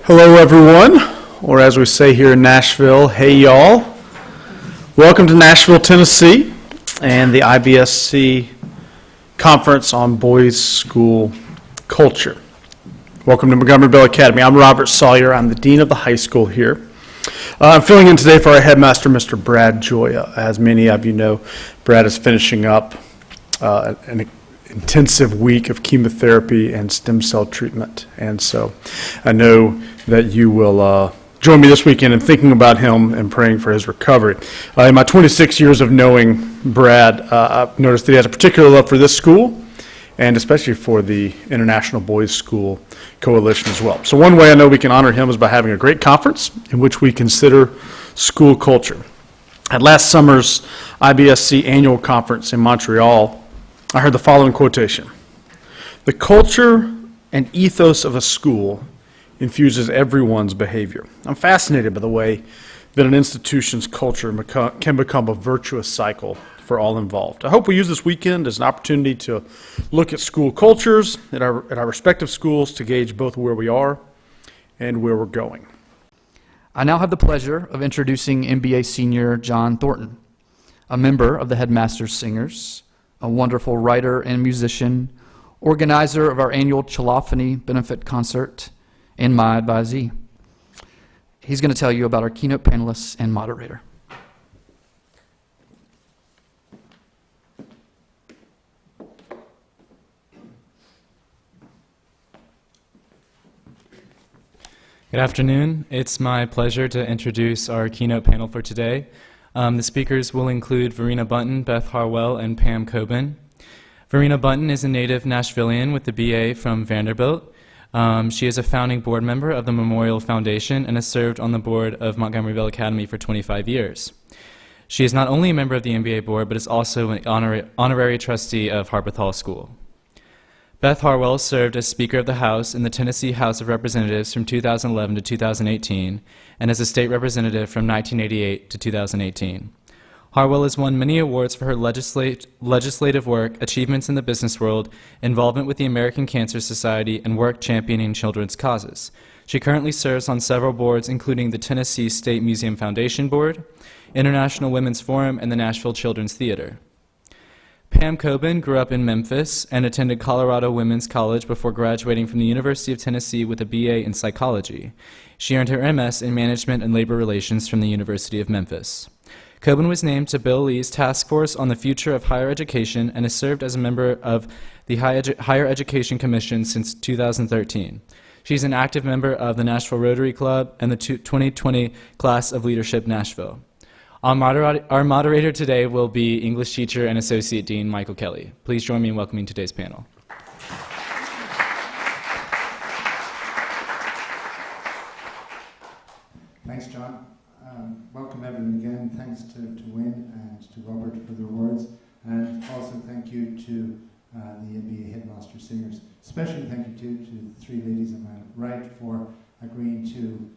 Hello everyone, or as we say here in Nashville, hey y'all. Welcome to Nashville, Tennessee and the IBSC Conference on Boys School Culture. Welcome to Montgomery Bell Academy. I'm Robert Sawyer. I'm the Dean of the high school here. I'm filling in today for our headmaster, Mr. Brad Joya. As many of you know, Brad is finishing up an intensive week of chemotherapy and stem cell treatment. And so I know that you will join me this weekend in thinking about him and praying for his recovery. In my 26 years of knowing Brad, I've noticed that he has a particular love for this school and especially for the International Boys School Coalition as well. So one way I know we can honor him is by having a great conference in which we consider school culture. At last summer's IBSC annual conference in Montreal, I heard the following quotation: "The culture and ethos of a school infuses everyone's behavior." I'm fascinated by the way that an institution's culture can become a virtuous cycle for all involved. I hope we use this weekend as an opportunity to look at school cultures at our respective schools to gauge both where we are and where we're going. I now have the pleasure of introducing MBA senior John Thornton, a member of the Headmasters Singers, a wonderful writer and musician, organizer of our annual Chalophony benefit concert, and my advisee. He's going to tell you about our keynote panelists and moderator. Good afternoon. It's my pleasure to introduce our keynote panel for today. The speakers will include Varina Buntin, Beth Harwell, and Pam Koban. Varina Buntin is a native Nashvilleian with a BA from Vanderbilt. She is a founding board member of the Memorial Foundation and has served on the board of Montgomery Bell Academy for 25 years. She is not only a member of the MBA board, but is also an honorary trustee of Harpeth Hall School. Beth Harwell served as Speaker of the House in the Tennessee House of Representatives from 2011 to 2018 and as a state representative from 1988 to 2018. Harwell has won many awards for her legislative work, achievements in the business world, involvement with the American Cancer Society, and work championing children's causes. She currently serves on several boards, including the Tennessee State Museum Foundation Board, International Women's Forum, and the Nashville Children's Theater. Pam Koban grew up in Memphis and attended Colorado Women's College before graduating from the University of Tennessee with a BA in psychology. She earned her MS in Management and Labor Relations from the University of Memphis. Koban was named to Bill Lee's Task Force on the Future of Higher Education and has served as a member of the Higher Education Commission since 2013. She's an active member of the Nashville Rotary Club and the 2020 Class of Leadership Nashville. Our moderator today will be English teacher and Associate Dean Michael Kelly. Please join me in welcoming today's panel. Thanks, John. Welcome everyone again. Thanks to Wynne and to Robert for their words. And also thank you to the MBA Headmaster Singers. Especially thank you to the three ladies on my right for agreeing to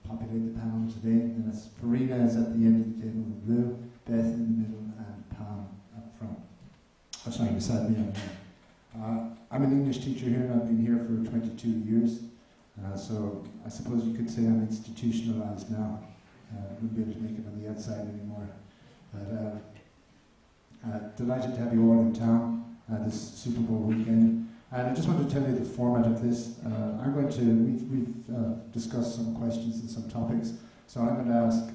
populate the panel today. And that's Varina is at the end of the table in blue, Beth in the middle, and Pam up front. Oh, sorry, beside me. I'm an English teacher here, and I've been here for 22 years. So I suppose you could say I'm institutionalized now. Wouldn't be able to make it on the outside anymore. But delighted to have you all in town this Super Bowl weekend. And I just want to tell you the format of this. We've discussed some questions and some topics, so I'm going to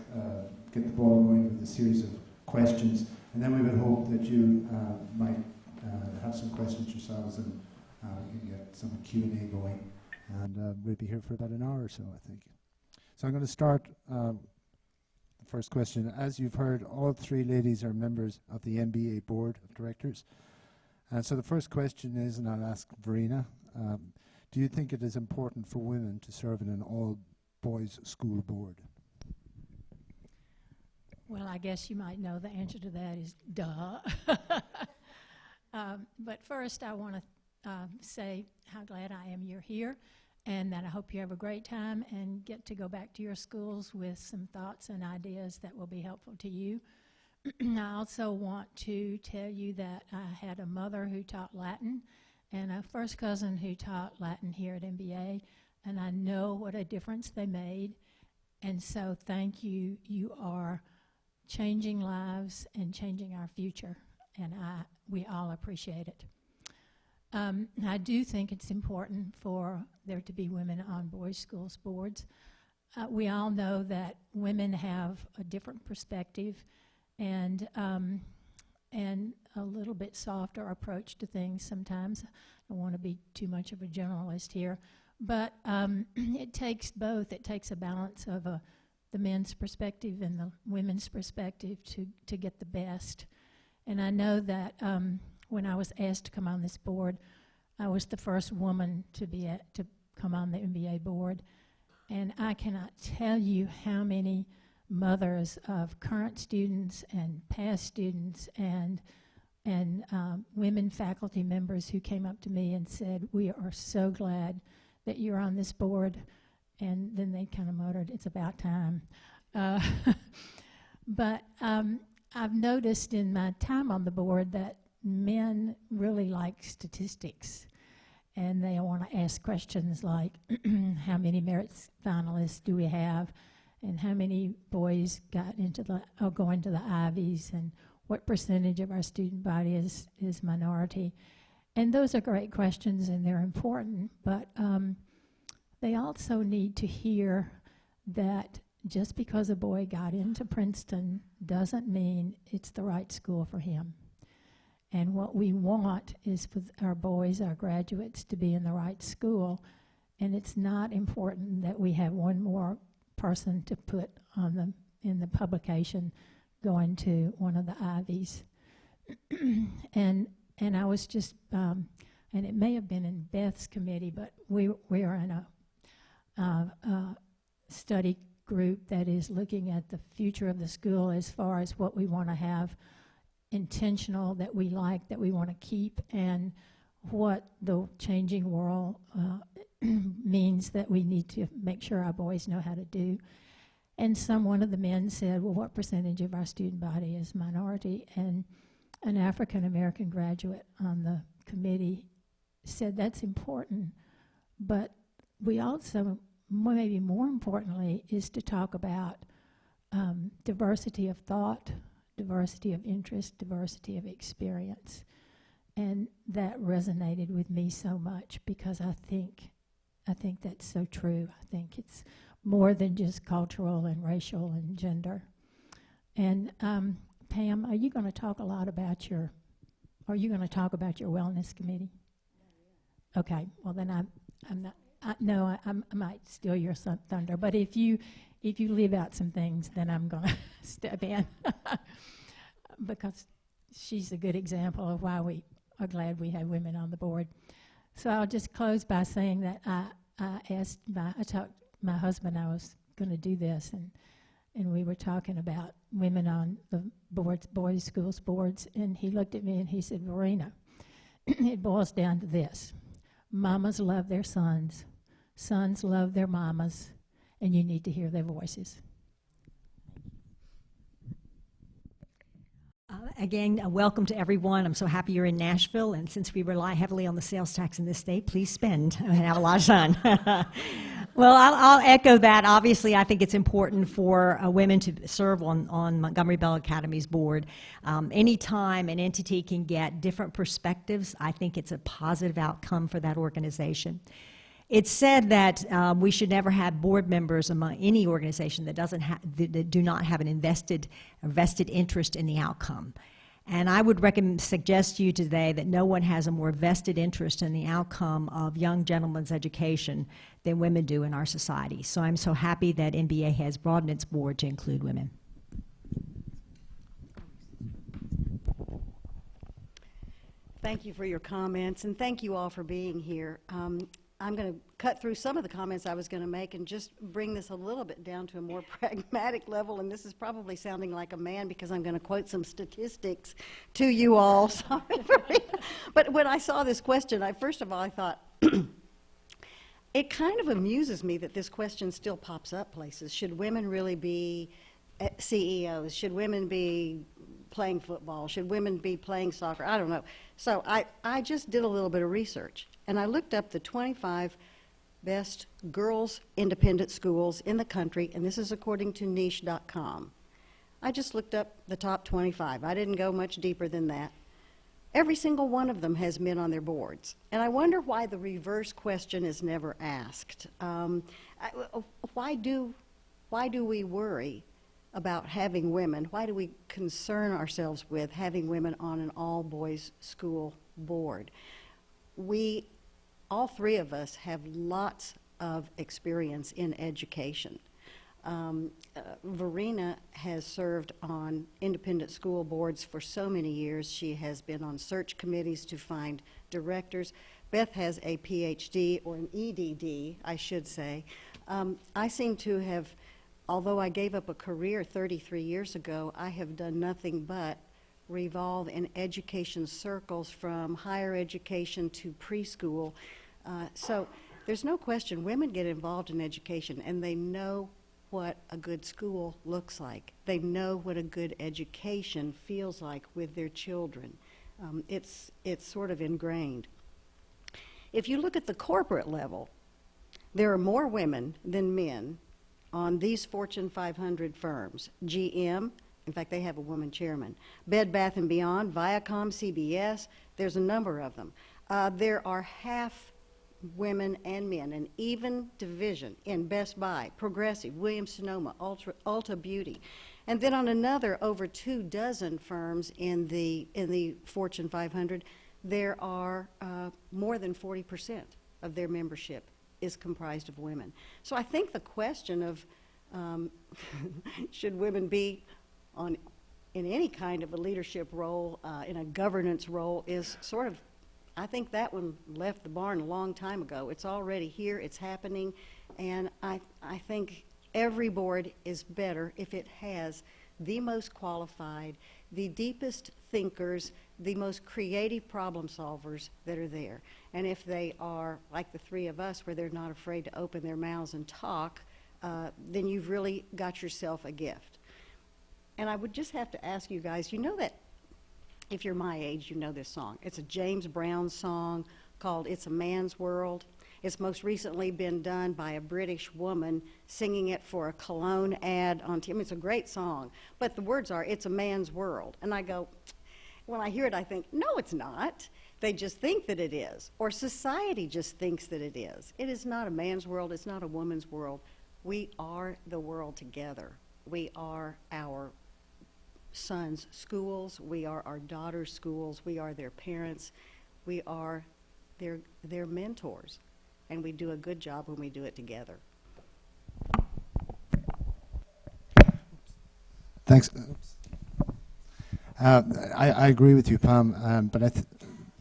get the ball going with a series of questions, and then we would hope that you might have some questions yourselves, and we can get some Q&A going, and we'll be here for about an hour or so, I think. So I'm going to start the first question. As you've heard, all three ladies are members of the MBA Board of Directors. So the first question is, and I'll ask Varina, do you think it is important for women to serve in an all-boys school board? Well, I guess you might know the answer to that is duh. But first, I want to say how glad I am you're here, and that I hope you have a great time and get to go back to your schools with some thoughts and ideas that will be helpful to you. I also want to tell you that I had a mother who taught Latin and a first cousin who taught Latin here at MBA. and I know what a difference they made. And so thank you. You are changing lives and changing our future, and we all appreciate it. I do think it's important for there to be women on boys' schools boards. We all know that women have a different perspective and a little bit softer approach to things sometimes. I don't want to be too much of a generalist here, but it takes both. It takes a balance of the men's perspective and the women's perspective to get the best. And I know that when I was asked to come on this board, I was the first woman to come on the MBA board. And I cannot tell you how many mothers of current students and past students and women faculty members who came up to me and said, "We are so glad that you're on this board." And then they kind of muttered, "It's about time." But I've noticed in my time on the board that men really like statistics. And they want to ask questions like, how many merit finalists do we have? And how many boys got into go into the Ivies? And what percentage of our student body is minority? And those are great questions, and they're important. But they also need to hear that just because a boy got into Princeton doesn't mean it's the right school for him. And what we want is for our boys, our graduates, to be in the right school. And it's not important that we have one more person to put on in the publication going to one of the Ivies. and I was just, and it may have been in Beth's committee, but we are in a study group that is looking at the future of the school as far as what we want to have intentional, that we like, that we want to keep, and what the changing world means that we need to make sure our boys know how to do. And one of the men said, "Well, what percentage of our student body is minority?" And an African American graduate on the committee said that's important, but we also, maybe more importantly, is to talk about diversity of thought, diversity of interest, diversity of experience. And that resonated with me so much because I think that's so true. I think it's more than just cultural and racial and gender. And Pam, are you going to talk a lot about your wellness committee? Okay, well then I'm not, I might steal your thunder, but if you leave out some things, then I'm going to step in because she's a good example of why we are glad we have women on the board. So I'll just close by saying that I talked my husband, I was going to do this, and we were talking about women on the boards, boys' schools boards, and he looked at me and he said, "Varina, it boils down to this. Mamas love their sons, sons love their mamas, and you need to hear their voices." Again, welcome to everyone. I'm so happy you're in Nashville, and since we rely heavily on the sales tax in this state, please spend and have a lot of fun. Well, I'll echo that. Obviously, I think it's important for women to serve on Montgomery Bell Academy's board. Anytime an entity can get different perspectives, I think it's a positive outcome for that organization. It's said that we should never have board members among any organization that that do not have a vested interest in the outcome. And I would suggest to you today that no one has a more vested interest in the outcome of young gentlemen's education than women do in our society. So I'm so happy that NBA has broadened its board to include women. Thank you for your comments, and thank you all for being here. I'm going to cut through some of the comments I was going to make and just bring this a little bit down to a more pragmatic level, and this is probably sounding like a man because I'm going to quote some statistics to you all. Sorry for me. But when I saw this question, first of all, I thought, it kind of amuses me that this question still pops up places. Should women really be CEOs? Should women be playing football? Should women be playing soccer? I don't know. So I just did a little bit of research, and I looked up the 25 best girls' independent schools in the country, and this is according to niche.com. I just looked up the top 25. I didn't go much deeper than that. Every single one of them has men on their boards. And I wonder why the reverse question is never asked. Why do we worry about having women? Why do we concern ourselves with having women on an all-boys school board? All three of us have lots of experience in education. Varina has served on independent school boards for so many years. She has been on search committees to find directors. Beth has a PhD, or an EDD, I should say. I seem to have, although I gave up a career 33 years ago, I have done nothing but revolve in education circles from higher education to preschool. So there's no question women get involved in education, and they know what a good school looks like. They know what a good education feels like with their children. It's sort of ingrained. If you look at the corporate level, there are more women than men on these Fortune 500 firms. GM, in fact, they have a woman chairman. Bed Bath & Beyond, Viacom, CBS, there's a number of them. There are half women and men, an even division in Best Buy, Progressive, Williams-Sonoma, Ulta Beauty. And then on another, over 24 firms in the Fortune 500, there are more than 40% of their membership is comprised of women. So I think the question of should women be in any kind of a leadership role, in a governance role, is sort of, I think that one left the barn a long time ago. It's already here, it's happening, and I think every board is better if it has the most qualified, the deepest thinkers, the most creative problem solvers that are there. And if they are like the three of us, where they're not afraid to open their mouths and talk, then you've really got yourself a gift. And I would just have to ask you guys, you know that if you're my age, you know this song. It's a James Brown song called It's a Man's World. It's most recently been done by a British woman singing it for a cologne ad on TV. I mean, it's a great song, but the words are, it's a man's world. And I go, when I hear it, I think, no, it's not. They just think that it is, or society just thinks that it is. It is not a man's world. It's not a woman's world. We are the world together. We are our sons' schools. We are our daughters' schools. We are their parents. We are their mentors. And we do a good job when we do it together. Thanks. I agree with you, Pam, but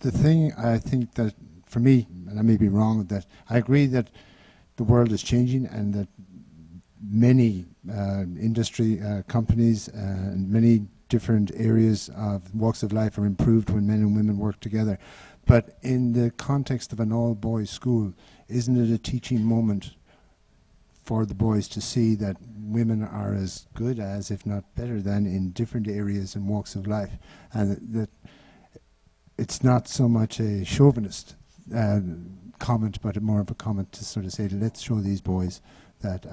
the thing I think that, for me, and I may be wrong, that I agree that the world is changing and that many industry companies and many different areas of walks of life are improved when men and women work together. But in the context of an all-boys school, isn't it a teaching moment for the boys to see that women are as good as, if not better than, in different areas and walks of life, and that it's not so much a chauvinist comment, but more of a comment to sort of say, let's show these boys that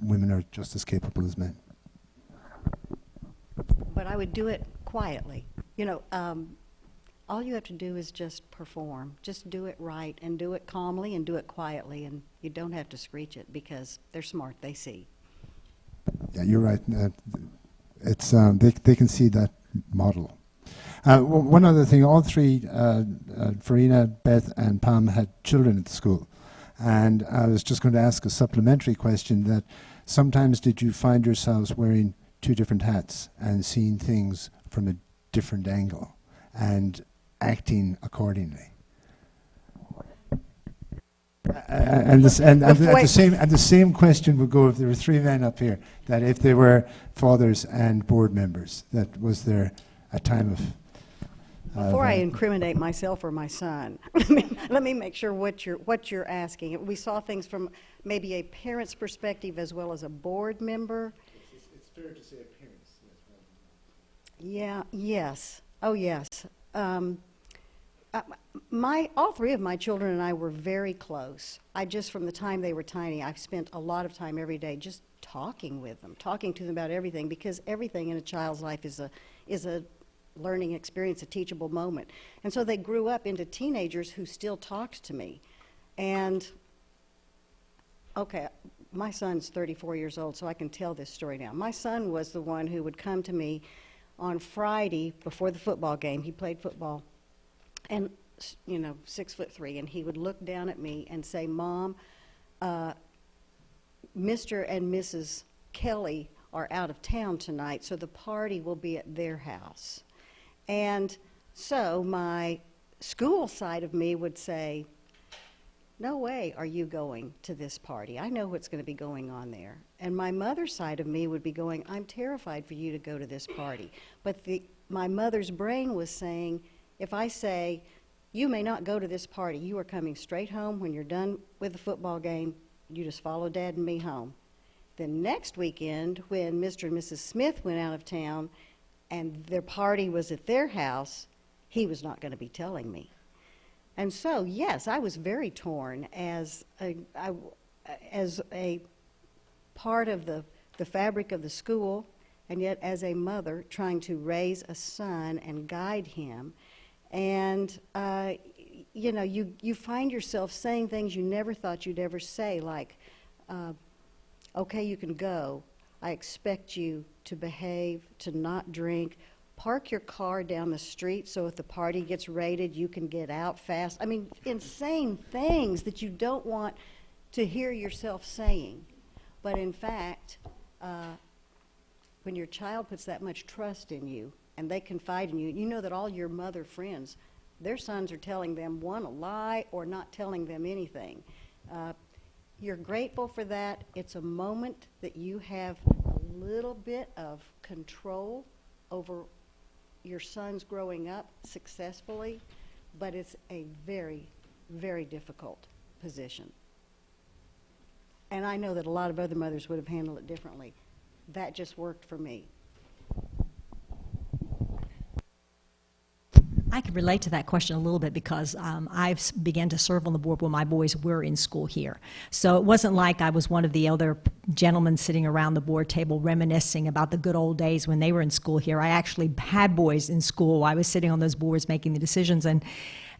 women are just as capable as men. But I would do it quietly. You know, all you have to do is just perform. Just do it right, and do it calmly, and do it quietly, and you don't have to screech it, because they're smart, they see. Yeah, you're right. It's they can see that model. One other thing, all three, Varina, Beth, and Pam, had children at the school. And I was just going to ask a supplementary question, that sometimes did you find yourselves wearing two different hats and seeing things from a different angle and acting accordingly? And the same question would go if there were three men up here, that if they were fathers and board members, that was there a time of... Before I incriminate myself or my son, let me make sure what you're asking. We saw things from maybe a parent's perspective as well as a board member. It's fair to say appearance. Yeah, yes. Oh, yes. all three of my children and I were very close. From the time they were tiny, I've spent a lot of time every day just talking with them, talking to them about everything, because everything in a child's life is a learning experience, a teachable moment. And so they grew up into teenagers who still talked to me. And, okay, my son's 34 years old, so I can tell this story now. My son was the one who would come to me on Friday before the football game. He played football, and 6'3", and he would look down at me and say, "Mom, Mr. and Mrs. Kelly are out of town tonight, so the party will be at their house." And so my school side of me would say, "No way are you going to this party. I know what's going to be going on there." And my mother's side of me would be going, "I'm terrified for you to go to this party." But my mother's brain was saying, if I say, "You may not go to this party. You are coming straight home. When you're done with the football game, you just follow Dad and me home." The next weekend, when Mr. and Mrs. Smith went out of town and their party was at their house, he was not going to be telling me. And so, yes, I was very torn as a part of the fabric of the school, and yet as a mother trying to raise a son and guide him. And, you find yourself saying things you never thought you'd ever say, like, "Okay, you can go. I expect you to behave, to not drink. Park your car down the street so if the party gets raided, you can get out fast." I mean, insane things that you don't want to hear yourself saying. But in fact, when your child puts that much trust in you and they confide in you, you know that all your mother friends, their sons are telling them a lie or not telling them anything. You're grateful for that. It's a moment that you have a little bit of control over your sons growing up successfully, but it's a very, very difficult position. And I know that a lot of other mothers would have handled it differently. That just worked for me. I could relate to that question a little bit because I've began to serve on the board when my boys were in school here. So it wasn't like I was one of the other gentlemen sitting around the board table reminiscing about the good old days when they were in school here. I actually had boys in school. I was sitting on those boards making the decisions, and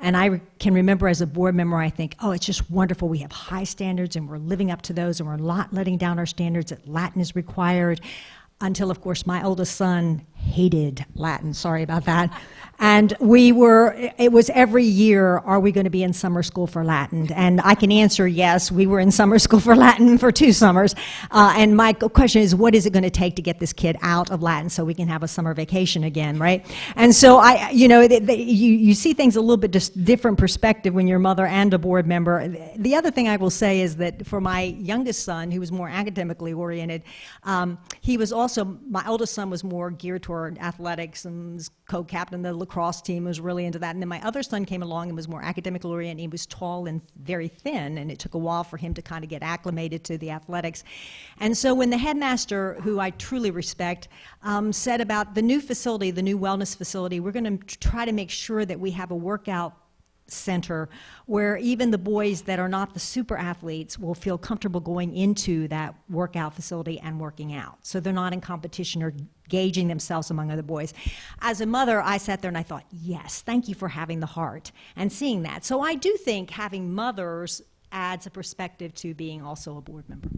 I can remember as a board member, I think, oh, it's just wonderful. We have high standards, and we're living up to those, and we're not letting down our standards, that Latin is required. Until, of course, my oldest son hated Latin. Sorry about that. And it was every year, are we going to be in summer school for Latin? And I can answer yes, we were in summer school for Latin for 2 summers. And my question is, what is it going to take to get this kid out of Latin so we can have a summer vacation again, right? And so you see things a little bit just different perspective when you're a mother and a board member. The other thing I will say is that for my youngest son, who was more academically oriented, my oldest son was more geared toward athletics and was co-captain of the lacrosse team, was really into that. And then my other son came along and was more academically oriented. He was tall and very thin, and it took a while for him to kind of get acclimated to the athletics. And so when the headmaster, who I truly respect, said about the new facility, the new wellness facility, we're going to try to make sure that we have a workout center where even the boys that are not the super athletes will feel comfortable going into that workout facility and working out. So they're not in competition or gauging themselves among other boys. As a mother, I sat there and I thought, yes, thank you for having the heart and seeing that. So I do think having mothers adds a perspective to being also a board member.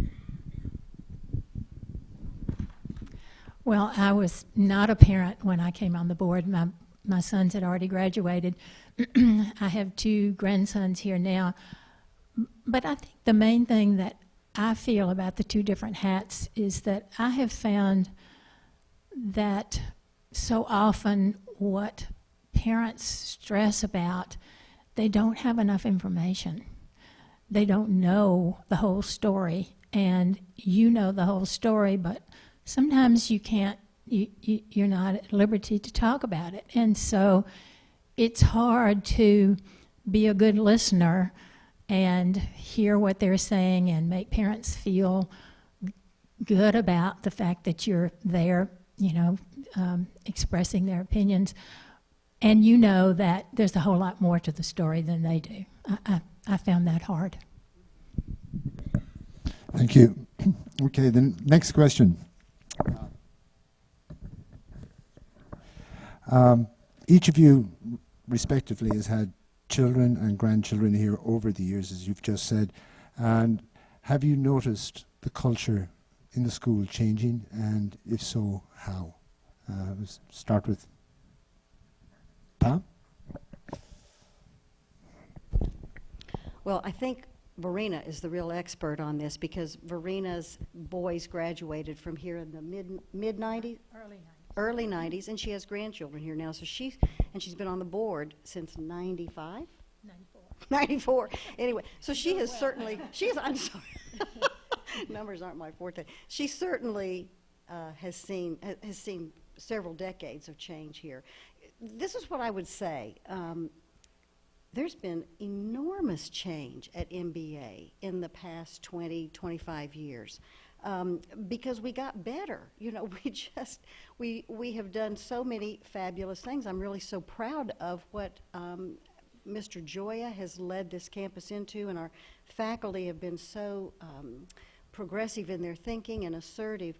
Well, I was not a parent when I came on the board. My sons had already graduated. I have 2 grandsons here now. But I think the main thing that I feel about the 2 different hats is that I have found that so often what parents stress about, they don't have enough information. They don't know the whole story. And you know the whole story, but sometimes you can't, you're not at liberty to talk about it. And so it's hard to be a good listener and hear what they're saying and make parents feel good about the fact that you're there, expressing their opinions, And you know that there's a whole lot more to the story than they do. I found that hard. Thank you. Okay, the next question. Each of you, respectively, has had children and grandchildren here over the years, as you've just said. And have you noticed the culture in the school changing? And if so, how? Let's start with Pam. Well, I think Varina is the real expert on this because Varina's boys graduated from here in the mid 90s? Early 90s, and she has grandchildren here now. So she's been on the board since 95? 94. Anyway, so she has certainly, I'm sorry. Numbers aren't my forte. She certainly has seen several decades of change here. This is what I would say. There's been enormous change at MBA in the past 20, 25 years. Because we got better. You know, we have done so many fabulous things. I'm really so proud of what Mr. Joya has led this campus into, and our faculty have been so progressive in their thinking and assertive.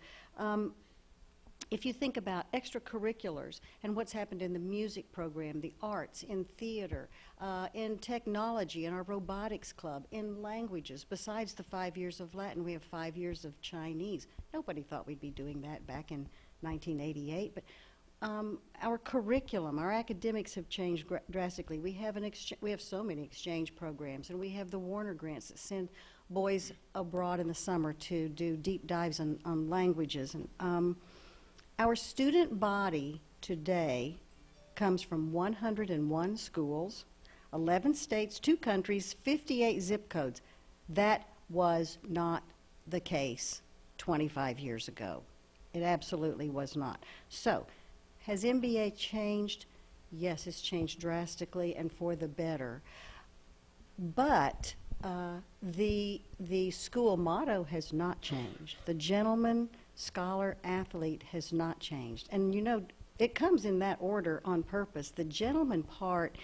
If you think about extracurriculars and what's happened in the music program, the arts, in theater, in technology, in our robotics club, in languages, besides the 5 years of Latin, we have 5 years of Chinese. Nobody thought we'd be doing that back in 1988, but our curriculum, our academics have changed drastically. We have so many exchange programs, and we have the Warner grants that send boys abroad in the summer to do deep dives on languages. And our student body today comes from 101 schools, 11 states, 2 countries, 58 zip codes. That was not the case 25 years ago. It absolutely was not. So, has MBA changed? Yes, it's changed drastically and for the better. But the school motto has not changed. The gentleman, scholar, athlete has not changed. And you know, it comes in that order on purpose. The gentleman part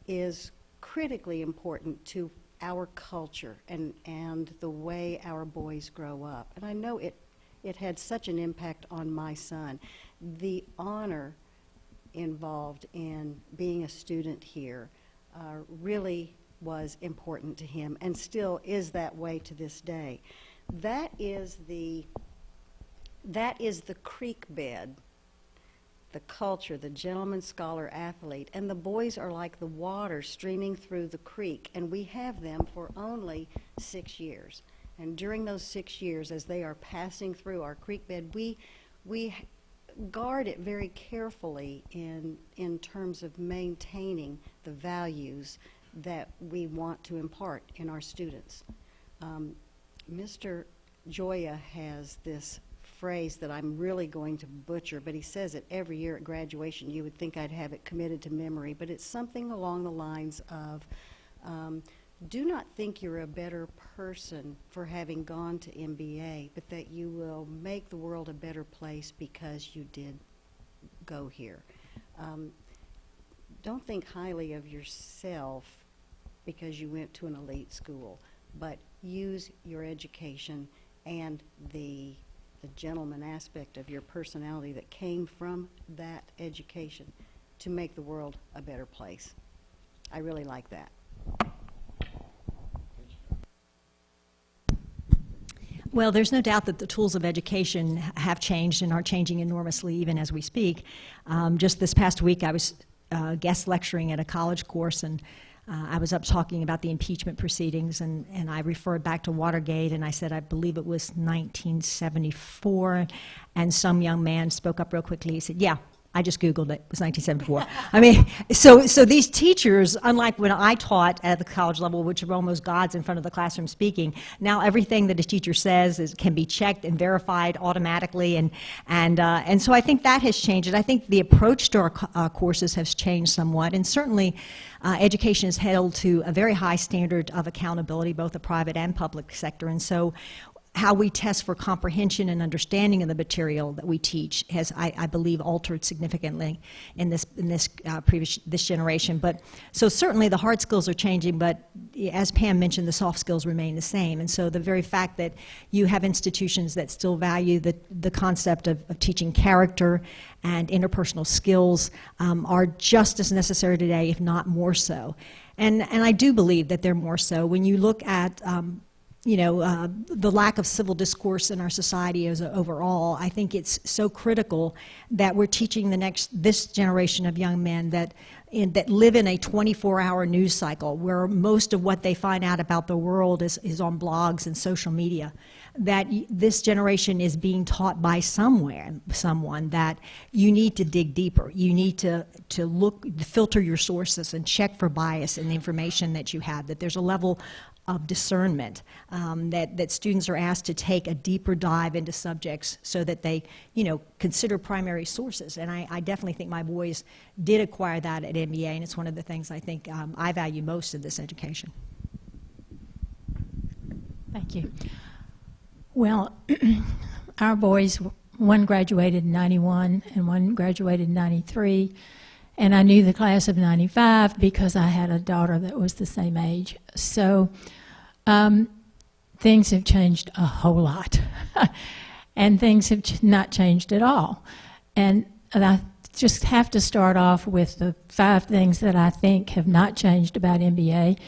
is critically important to our culture and the way our boys grow up. And I know it had such an impact on my son. The honor involved in being a student here really was important to him and still is that way to this day. That is the creek bed, the culture, the gentleman, scholar, athlete, and the boys are like the water streaming through the creek, and we have them for only 6 years. And during those 6 years, as they are passing through our creek bed, we guard it very carefully in terms of maintaining the values that we want to impart in our students. Mr. Joya has this phrase that I'm really going to butcher, but he says it every year at graduation. You would think I'd have it committed to memory, but it's something along the lines of, do not think you're a better person for having gone to MBA, but that you will make the world a better place because you did go here. Don't think highly of yourself because you went to an elite school, but use your education and the gentleman aspect of your personality that came from that education to make the world a better place. I really like that. Well, there's no doubt that the tools of education have changed and are changing enormously even as we speak. Just this past week, I was guest lecturing at a college course, and I was up talking about the impeachment proceedings, and I referred back to Watergate, and I said, I believe it was 1974, and some young man spoke up real quickly. He said, yeah, I just Googled it. It was 1974. I mean, so these teachers, unlike when I taught at the college level, which were almost gods in front of the classroom speaking, now everything that a teacher says can be checked and verified automatically, and so I think that has changed. And I think the approach to our courses has changed somewhat, and certainly education is held to a very high standard of accountability, both the private and public sector, and so how we test for comprehension and understanding of the material that we teach has, I believe, altered significantly in this generation. But so certainly the hard skills are changing, but as Pam mentioned, the soft skills remain the same. And so the very fact that you have institutions that still value the concept of teaching character and interpersonal skills are just as necessary today, if not more so. And I do believe that they're more so when you look at the lack of civil discourse in our society as overall. I think it's so critical that we're teaching this generation of young men that live in a 24-hour news cycle where most of what they find out about the world is on blogs and social media. That this generation is being taught by someone that you need to dig deeper. You need to filter your sources and check for bias in the information that you have, that there's a level of discernment, that students are asked to take a deeper dive into subjects so that they, consider primary sources. And I definitely think my boys did acquire that at MBA, and it's one of the things I think I value most in this education. Thank you. Well, our boys, one graduated in 91 and one graduated in 93. And I knew the class of 95 because I had a daughter that was the same age. So things have changed a whole lot. And things have not changed at all. And I just have to start off with the 5 things that I think have not changed about MBA.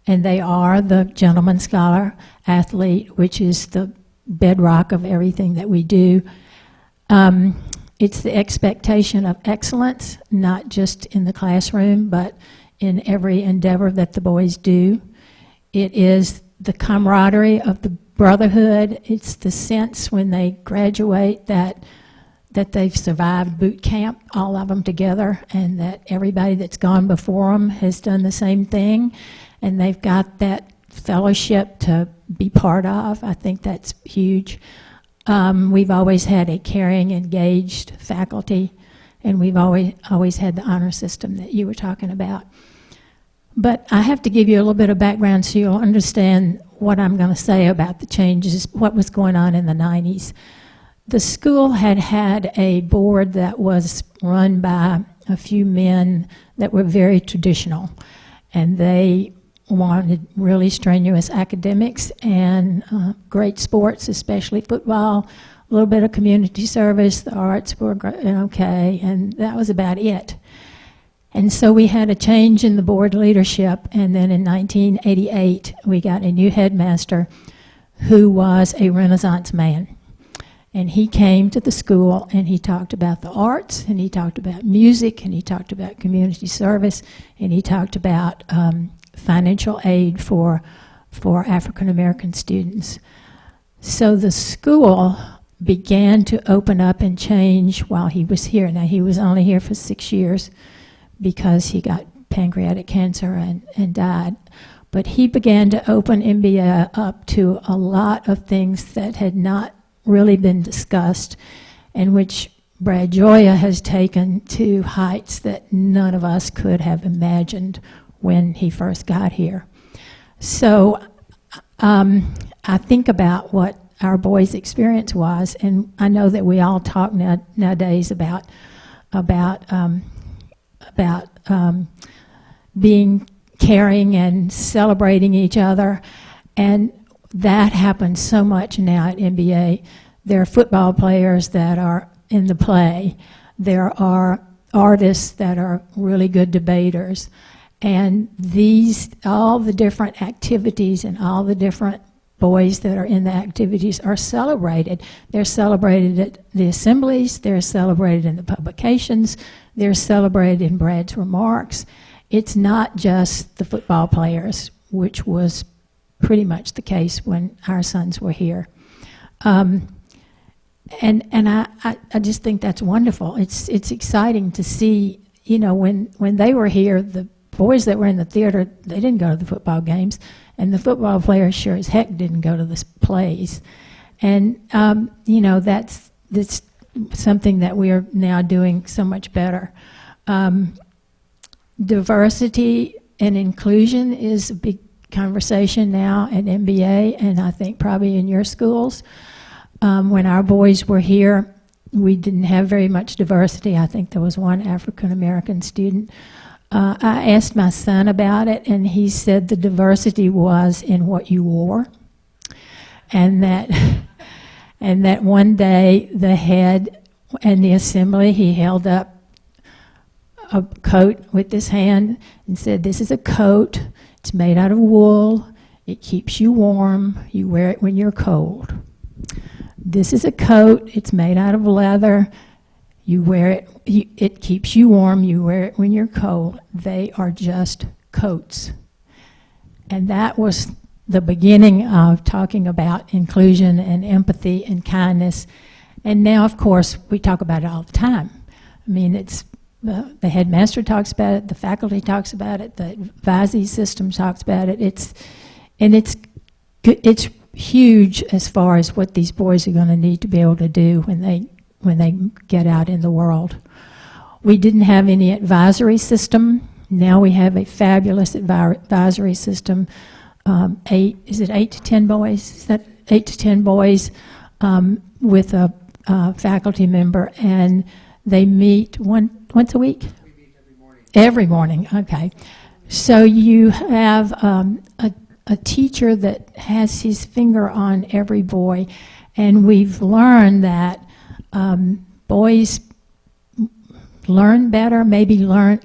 And they are the gentleman scholar athlete, which is the bedrock of everything that we do. It's the expectation of excellence, not just in the classroom, but in every endeavor that the boys do. It is the camaraderie of the brotherhood. It's the sense when they graduate that they've survived boot camp, all of them together, and that everybody that's gone before them has done the same thing, and they've got that fellowship to be part of. I think that's huge. We've always had a caring, engaged faculty, and we've always had the honor system that you were talking about. But I have to give you a little bit of background so you'll understand what I'm going to say about the changes, what was going on in the 90s. The school had a board that was run by a few men that were very traditional, and they wanted really strenuous academics and great sports, especially football, a little bit of community service. The arts were okay, and that was about it. And so we had a change in the board leadership, and then in 1988 we got a new headmaster who was a Renaissance man. And he came to the school and he talked about the arts, and he talked about music, and he talked about community service, and he talked about financial aid for African American students. So the school began to open up and change while he was here. Now, he was only here for 6 years because he got pancreatic cancer and died. But he began to open MBA up to a lot of things that had not really been discussed, and which Brad Joya has taken to heights that none of us could have imagined when he first got here. So I think about what our boys' experience was, and I know that we all talk nowadays about being caring and celebrating each other, and that happens so much now at MBA. There are football players that are in the play. There are artists that are really good debaters. And all the different activities and all the different boys that are in the activities are celebrated. They're celebrated at the assemblies, they're celebrated in the publications, they're celebrated in Brad's remarks. It's not just the football players, which was pretty much the case when our sons were here. And I just think that's wonderful. It's exciting to see, when they were here, the boys that were in the theater, they didn't go to the football games, and the football players sure as heck didn't go to the plays. And, that's something that we are now doing so much better. Diversity and inclusion is a big conversation now at MBA, and I think probably in your schools. When our boys were here, we didn't have very much diversity. I think there was one African-American student. I asked my son about it, and he said the diversity was in what you wore, and that one day the head in the assembly, he held up a coat with his hand and said, "This is a coat. It's made out of wool. It keeps you warm. You wear it when you're cold. This is a coat. It's made out of leather. You wear it. It keeps you warm. You wear it when you're cold. They are just coats." And that was the beginning of talking about inclusion and empathy and kindness. And now, of course, we talk about it all the time. I mean, it's the headmaster talks about it, the faculty talks about it, the advisory system talks about it. It's huge as far as what these boys are going to need to be able to do when they get out in the world. We didn't have any advisory system. Now we have a fabulous advisory system. 8 to 10 boys? Is that 8 to 10 boys with a faculty member, and they meet once a week? We meet every morning. Every morning, okay. So you have a teacher that has his finger on every boy, and we've learned that boys learn better,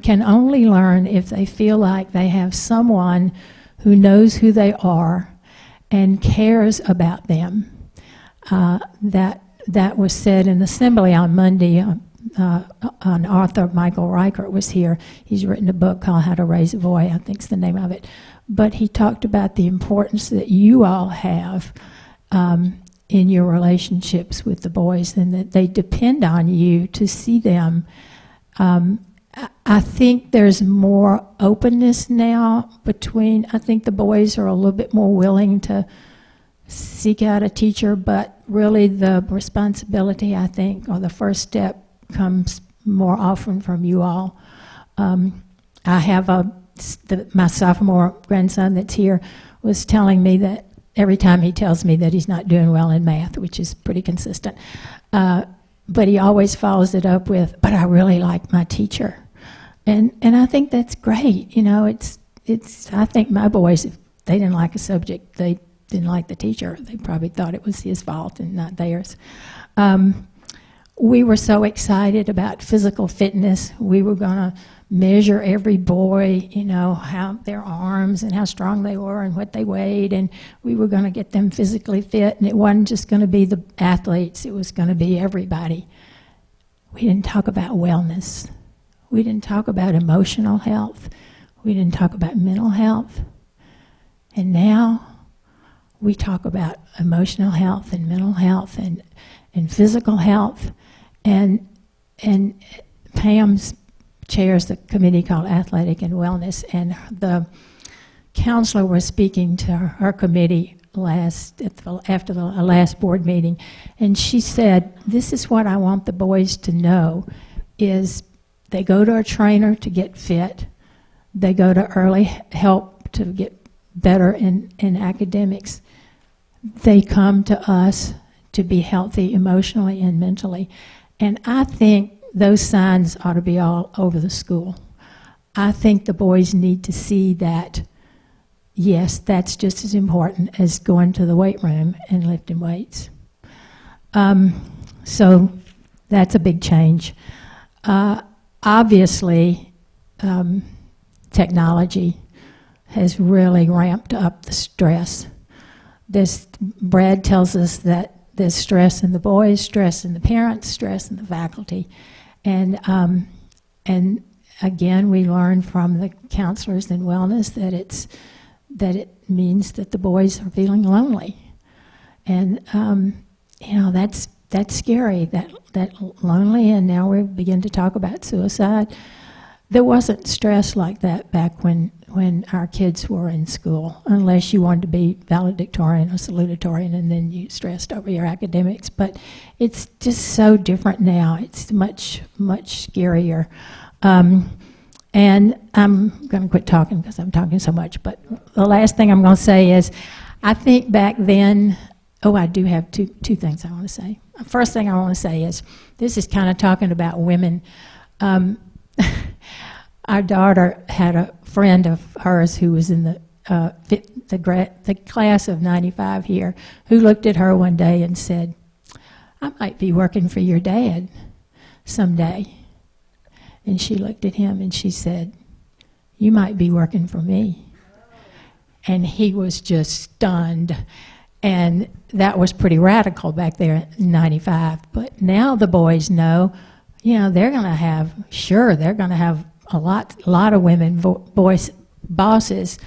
can only learn if they feel like they have someone who knows who they are and cares about them. That was said in assembly on Monday. An author, Michael Reichert, was here. He's written a book called How to Raise a Boy, I think's the name of it. But he talked about the importance that you all have in your relationships with the boys, and that they depend on you to see them. I think there's more openness now I think the boys are a little bit more willing to seek out a teacher, but really the responsibility, I think, or the first step comes more often from you all. I have my sophomore grandson that's here was telling me that every time he tells me that he's not doing well in math, which is pretty consistent, but he always follows it up with, "But I really like my teacher." And I think that's great. You know, I think my boys, if they didn't like a subject, they didn't like the teacher. They probably thought it was his fault and not theirs. We were so excited about physical fitness. We were going to measure every boy, how their arms and how strong they were and what they weighed, and we were going to get them physically fit, and it wasn't just going to be the athletes, it was going to be everybody. We didn't talk about wellness. We didn't talk about emotional health. We didn't talk about mental health. And now we talk about emotional health and mental health and physical health. And Pam's chairs the committee called Athletic and Wellness, and the counselor was speaking to her committee after the last board meeting, and she said, "This is what I want the boys to know, is they go to a trainer to get fit, they go to early help to get better in academics, they come to us to be healthy emotionally and mentally." And I think those signs ought to be all over the school. I think the boys need to see that, yes, that's just as important as going to the weight room and lifting weights. So that's a big change. Obviously, technology has really ramped up the stress. Brad tells us that there's stress in the boys, stress in the parents, stress in the faculty. And again, we learned from the counselors in wellness that it means that the boys are feeling lonely. And, that's scary, that lonely, and now we begin to talk about suicide. There wasn't stress like that back when our kids were in school, unless you wanted to be valedictorian or salutatorian and then you stressed over your academics. But it's just so different now. It's much, much scarier. And I'm going to quit talking because I'm talking so much, but the last thing I'm going to say is, I think back then, I do have two things I want to say. First thing I want to say is, this is kind of talking about women. Our daughter had a friend of hers who was in the class of 95 here, who looked at her one day and said, "I might be working for your dad someday." And she looked at him and she said, "You might be working for me." And he was just stunned. And that was pretty radical back there in 95. But now the boys know, they're going to have a lot of women voice bosses,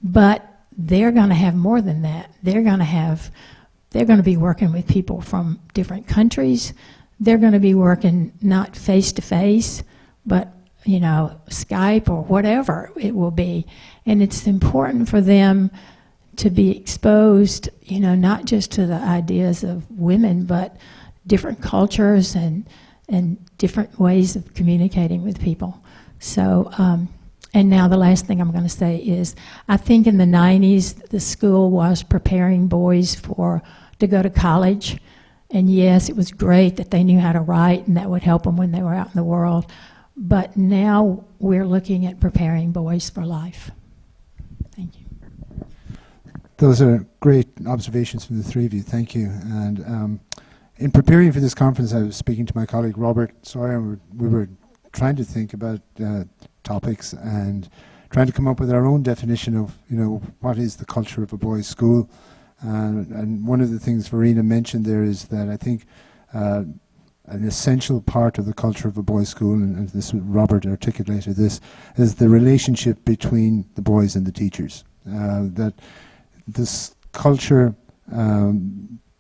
but they're going to have more than that. They're going to be working with people from different countries. They're going to be working not face to face, but Skype or whatever it will be. And it's important for them to be exposed, not just to the ideas of women, but different cultures and different ways of communicating with people. So, and now the last thing I'm going to say is, I think in the 90s, the school was preparing boys to go to college. And yes, it was great that they knew how to write, and that would help them when they were out in the world. But now we're looking at preparing boys for life. Thank you. Those are great observations from the three of you. Thank you. And in preparing for this conference, I was speaking to my colleague Robert Sawyer, and we were trying to think about topics and trying to come up with our own definition of, what is the culture of a boys' school. And one of the things Varina mentioned there is that I think an essential part of the culture of a boys' school, and this Robert articulated this, is the relationship between the boys and the teachers. That this culture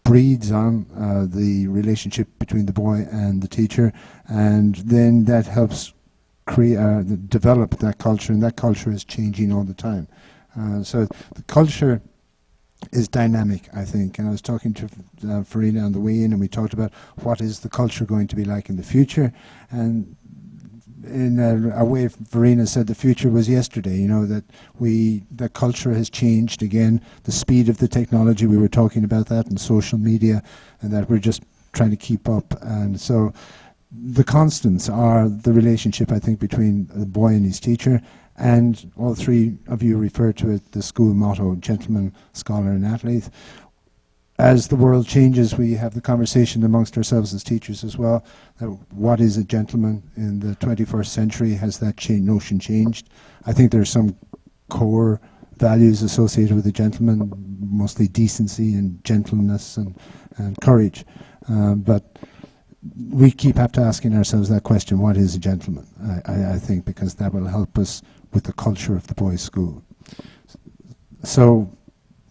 breeds on the relationship between the boy and the teacher, and then that helps develop that culture, and that culture is changing all the time. So the culture is dynamic, I think. And I was talking to Varina on the way in, and we talked about what is the culture going to be like in the future. And in a way, Varina said the future was yesterday, that culture has changed again. The speed of the technology, we were talking about that, and social media, and that we're just trying to keep up. And so the constants are the relationship, I think, between the boy and his teacher. And all three of you refer to it, the school motto, gentleman, scholar, and athlete. As the world changes, we have the conversation amongst ourselves as teachers as well. What is a gentleman in the 21st century? Has that notion changed? I think there are some core values associated with a gentleman, mostly decency and gentleness and courage. But we have to asking ourselves that question, what is a gentleman? I think, because that will help us with the culture of the boys' school. So,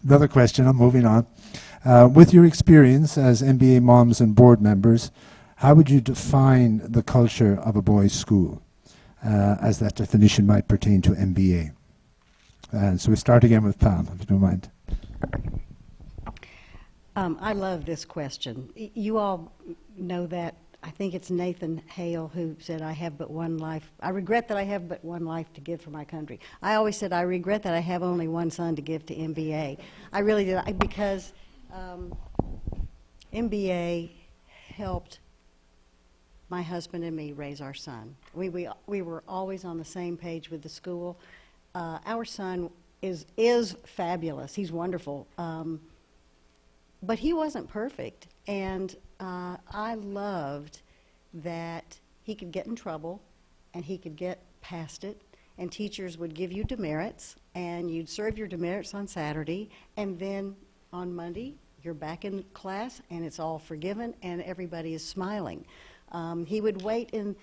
another question, I'm moving on. With your experience as MBA moms and board members, how would you define the culture of a boys' school, as that definition might pertain to MBA? So we start again with Pam, if you don't mind. I love this question. You all know that. I think it's Nathan Hale who said, I have but one life. I regret that I have but one life to give for my country. I always said, I regret that I have only one son to give to MBA. I really did, because MBA helped my husband and me raise our son. We were always on the same page with the school. Our son is fabulous. He's wonderful. But he wasn't perfect, and I loved that he could get in trouble, and he could get past it, and teachers would give you demerits, and you'd serve your demerits on Saturday, and then on Monday, you're back in class, and it's all forgiven, and everybody is smiling. He would wait in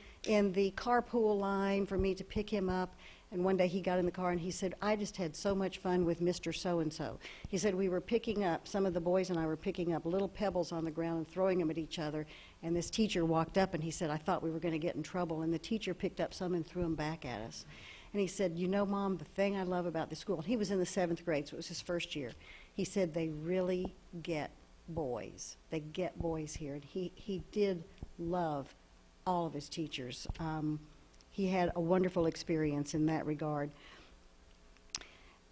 the carpool line for me to pick him up. And one day he got in the car and he said, I just had so much fun with Mr. So-and-so. He said, we were picking up, some of the boys and I were picking up little pebbles on the ground and throwing them at each other. And this teacher walked up and he said, I thought we were going to get in trouble. And the teacher picked up some and threw them back at us. And he said, Mom, the thing I love about this school, and he was in the 7th grade, so it was his first year. He said, they really get boys. They get boys here. And he did love all of his teachers. he had a wonderful experience in that regard.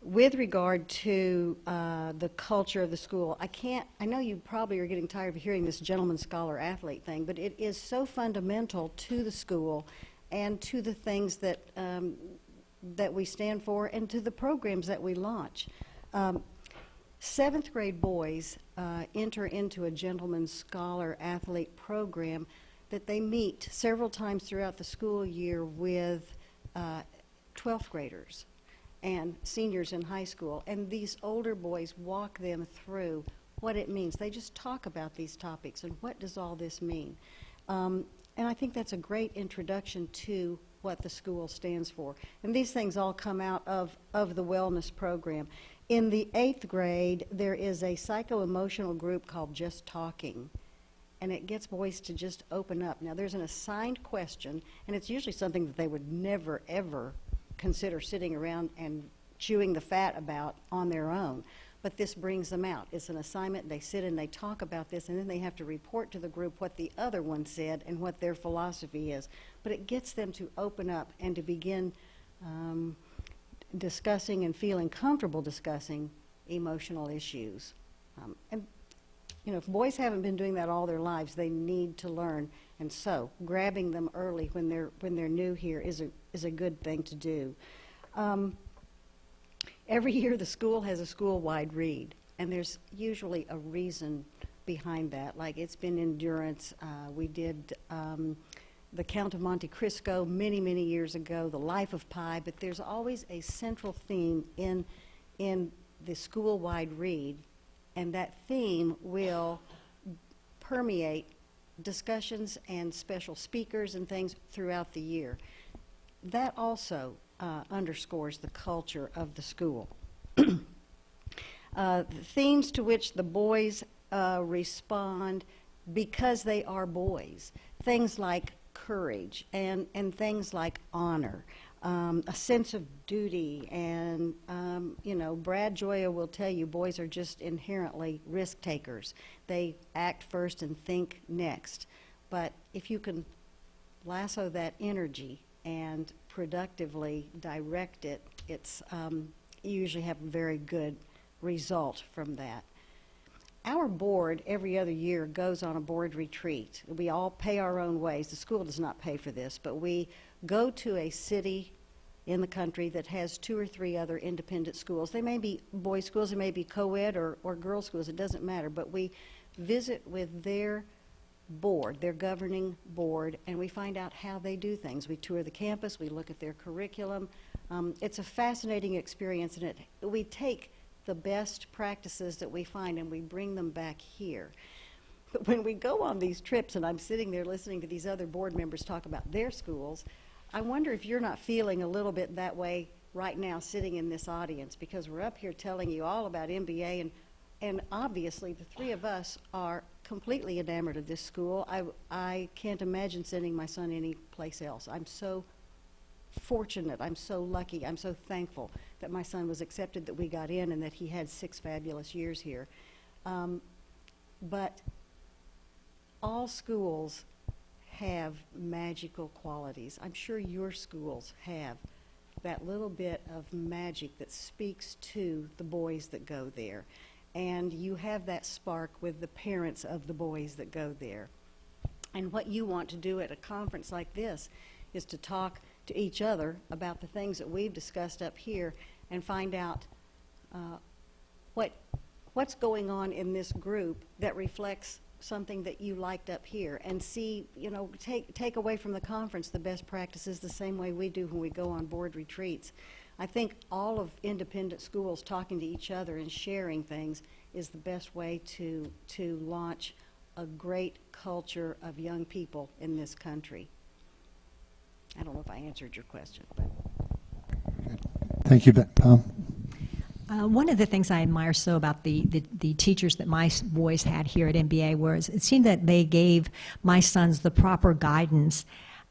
With regard to the culture of the school, I know you probably are getting tired of hearing this gentleman, scholar, athlete thing, but it is so fundamental to the school and to the things that, that we stand for and to the programs that we launch. 7th grade boys enter into a gentleman, scholar, athlete program that they meet several times throughout the school year with 12th graders and seniors in high school, and these older boys walk them through what it means. They just talk about these topics and what does all this mean. And I think that's a great introduction to what the school stands for. And these things all come out of the wellness program. In the 8th grade, there is a psycho-emotional group called Just Talking, and it gets boys to just open up. Now, there's an assigned question, and it's usually something that they would never, ever consider sitting around and chewing the fat about on their own. But this brings them out. It's an assignment. They sit and they talk about this, and then they have to report to the group what the other one said and what their philosophy is. But it gets them to open up and to begin discussing and feeling comfortable discussing emotional issues. And you know, if boys haven't been doing that all their lives, they need to learn. And so, grabbing them early when they're new here is a good thing to do. Every year, the school has a school-wide read, and there's usually a reason behind that. Like, it's been endurance. We did the Count of Monte Cristo many, many years ago, The Life of Pi, but there's always a central theme in the school-wide read, and that theme will permeate discussions and special speakers and things throughout the year. That also underscores the culture of the school. The themes to which the boys respond because they are boys, things like courage and things like honor, a sense of duty, and you know, Brad Joya will tell you boys are just inherently risk takers. They act first and think next. But if you can lasso that energy and productively direct it, it's you usually have a very good result from that. Our board every other year goes on a board retreat. We all pay our own ways. The school does not pay for this, but we go to a city in the country that has 2 or 3 other independent schools. They may be boys' schools, they may be co-ed or girls' schools, it doesn't matter, but we visit with their board, their governing board, and we find out how they do things. We tour the campus, we look at their curriculum. It's a fascinating experience, and we take the best practices that we find and we bring them back here. But when we go on these trips and I'm sitting there listening to these other board members talk about their schools, I wonder if you're not feeling a little bit that way right now sitting in this audience, because we're up here telling you all about MBA, and obviously the 3 of us are completely enamored of this school. I can't imagine sending my son any place else. I'm so fortunate, I'm so lucky, I'm so thankful that my son was accepted, that we got in, and that he had 6 fabulous years here. But all schools have magical qualities. I'm sure your schools have that little bit of magic that speaks to the boys that go there. And you have that spark with the parents of the boys that go there. And what you want to do at a conference like this is to talk to each other about the things that we've discussed up here and find out what's going on in this group that reflects something that you liked up here, and see, you know, take away from the conference the best practices the same way we do when we go on board retreats. I think all of independent schools talking to each other and sharing things is the best way to launch a great culture of young people in this country. I don't know if I answered your question, but. Thank you, Pam. One of the things I admire so about the teachers that my boys had here at MBA was it seemed that they gave my sons the proper guidance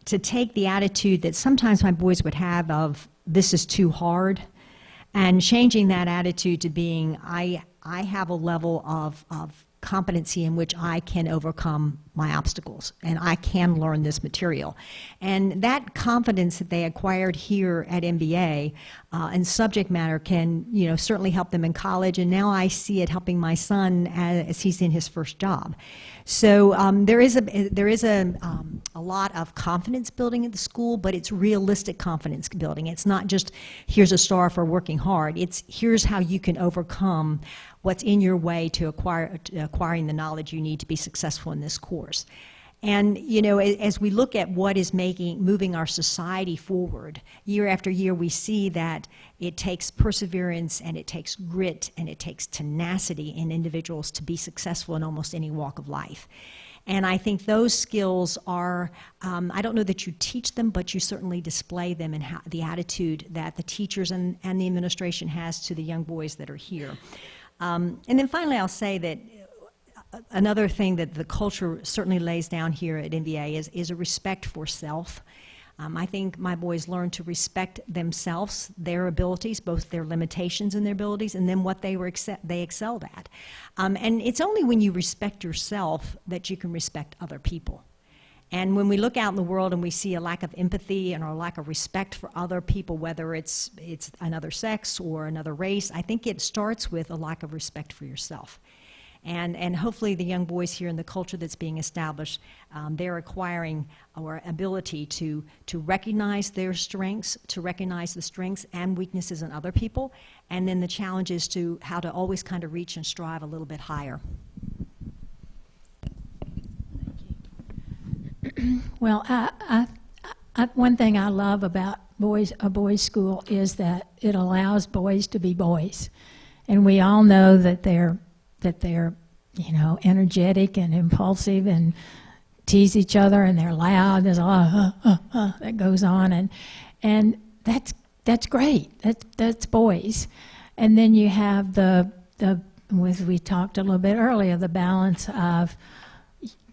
to take the attitude that sometimes my boys would have of, this is too hard, and changing that attitude to being, I have a level of competency in which I can overcome my obstacles and I can learn this material. And that confidence that they acquired here at MBA and subject matter can, certainly help them in college, and now I see it helping my son as he's in his first job. So there is a lot of confidence building at the school, but it's realistic confidence building. It's not just here's a star for working hard. It's here's how you can overcome what's in your way to acquiring the knowledge you need to be successful in this course. And, as we look at what is moving our society forward, year after year, we see that it takes perseverance and it takes grit and it takes tenacity in individuals to be successful in almost any walk of life. And I think those skills are, I don't know that you teach them, but you certainly display them in the attitude that the teachers and the administration has to the young boys that are here. And then finally, I'll say that another thing that the culture certainly lays down here at MBA is a respect for self. I think my boys learn to respect themselves, their abilities, both their limitations and their abilities, and then what they excelled at. And it's only when you respect yourself that you can respect other people. And when we look out in the world and we see a lack of empathy and a lack of respect for other people, whether it's another sex or another race, I think it starts with a lack of respect for yourself. And hopefully the young boys here in the culture that's being established, they're acquiring our ability to recognize their strengths, to recognize the strengths and weaknesses in other people, and then the challenge is to how to always kind of reach and strive a little bit higher. Well, one thing I love about a boys' school is that it allows boys to be boys, and we all know that they're energetic and impulsive and tease each other and they're loud. There's a lot of that goes on, and that's great. That's boys, and then you have the as we talked a little bit earlier, the balance of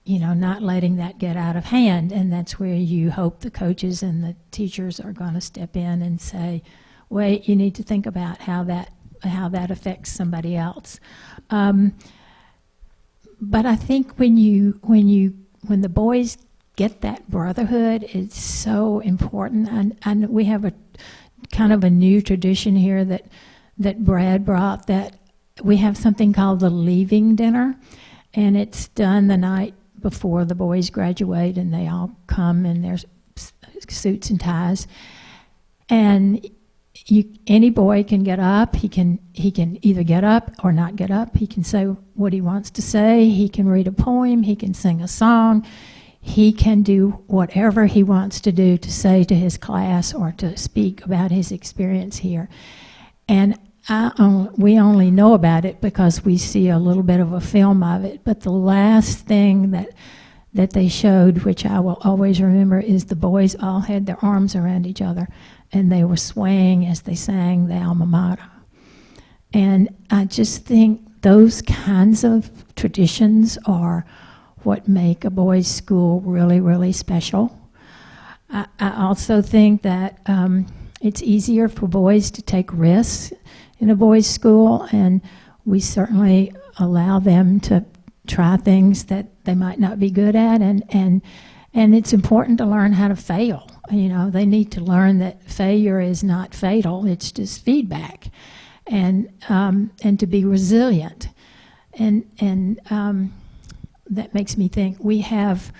not letting that get out of hand, and that's where you hope the coaches and the teachers are going to step in and say, wait, you need to think about how that affects somebody else. But I think when the boys get that brotherhood, it's so important, and we have a kind of a new tradition here that Brad brought, that we have something called the leaving dinner, and it's done the night before the boys graduate, and they all come in their suits and ties, and any boy can get up. He can either get up or not get up. He can say what he wants to say. He can read a poem. He can sing a song. He can do whatever he wants to do to say to his class or to speak about his experience here. And we only know about it because we see a little bit of a film of it. But the last thing that they showed, which I will always remember, is the boys all had their arms around each other, and they were swaying as they sang the alma mater. And I just think those kinds of traditions are what make a boys' school really, really special. I also think that it's easier for boys to take risks in a boys' school, and we certainly allow them to try things that they might not be good at, and it's important to learn how to fail. They need to learn that failure is not fatal; it's just feedback, and to be resilient, and that makes me think we have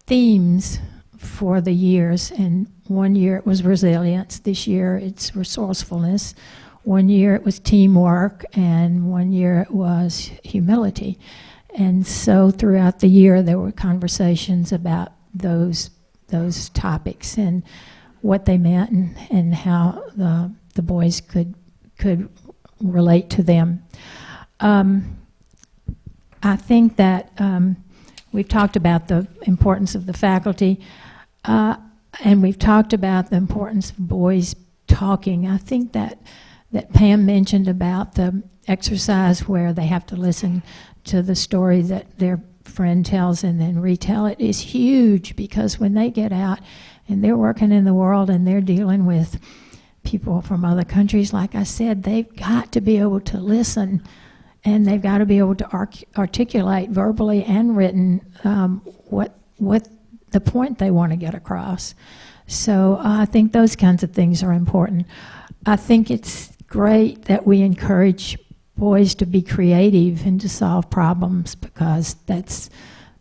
themes for the years, and one year it was resilience, this year it's resourcefulness, one year it was teamwork, and one year it was humility. And so throughout the year there were conversations about those topics and what they meant, and how the boys could relate to them. I think that we've talked about the importance of the faculty, and we've talked about the importance of boys talking. I think that Pam mentioned about the exercise where they have to listen to the story that their friend tells and then retell it is huge, because when they get out and they're working in the world and they're dealing with people from other countries, like I said, they've got to be able to listen and they've got to be able to articulate verbally and written what the point they want to get across. So I think those kinds of things are important. I think it's great that we encourage boys to be creative and to solve problems, because they're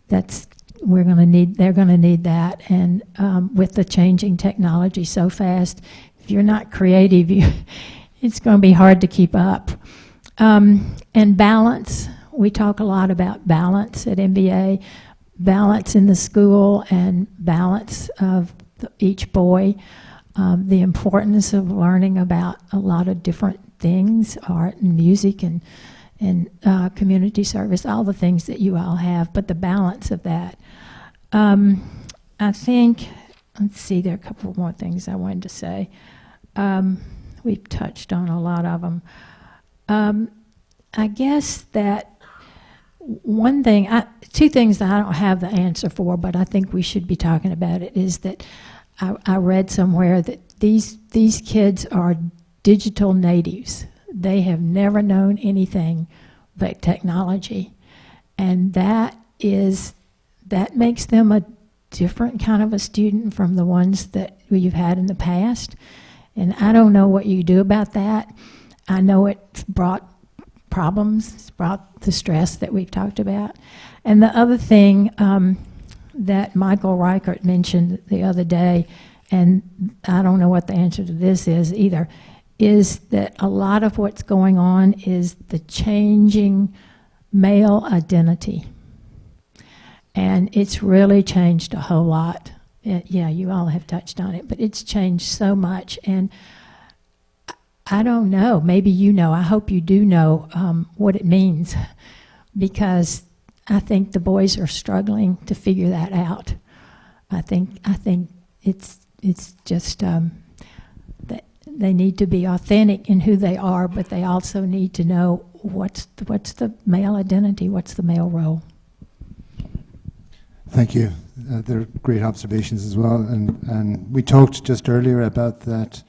going to need that. And with the changing technology so fast, if you're not creative, it's going to be hard to keep up. And balance, we talk a lot about balance at MBA, balance in the school and balance of each boy, the importance of learning about a lot of different things, art and music and community service, all the things that you all have, but the balance of that. I think, let's see, there are a couple more things I wanted to say. We've touched on a lot of them. I guess that two things that I don't have the answer for, but I think we should be talking about it, is that I read somewhere that these kids are digital natives. They have never known anything but technology. And that makes them a different kind of a student from the ones that you've had in the past. And I don't know what you do about that. I know it's brought problems, it's brought the stress that we've talked about. And the other thing that Michael Reichert mentioned the other day, and I don't know what the answer to this is either, is that a lot of what's going on is the changing male identity. And it's really changed a whole lot. Yeah, you all have touched on it, but it's changed so much. And I don't know, maybe you know, I hope you do know what it means, because I think the boys are struggling to figure that out. I think it's just that they need to be authentic in who they are, but they also need to know what's the male identity, what's the male role. Thank you. They're great observations as well. And we talked just earlier about that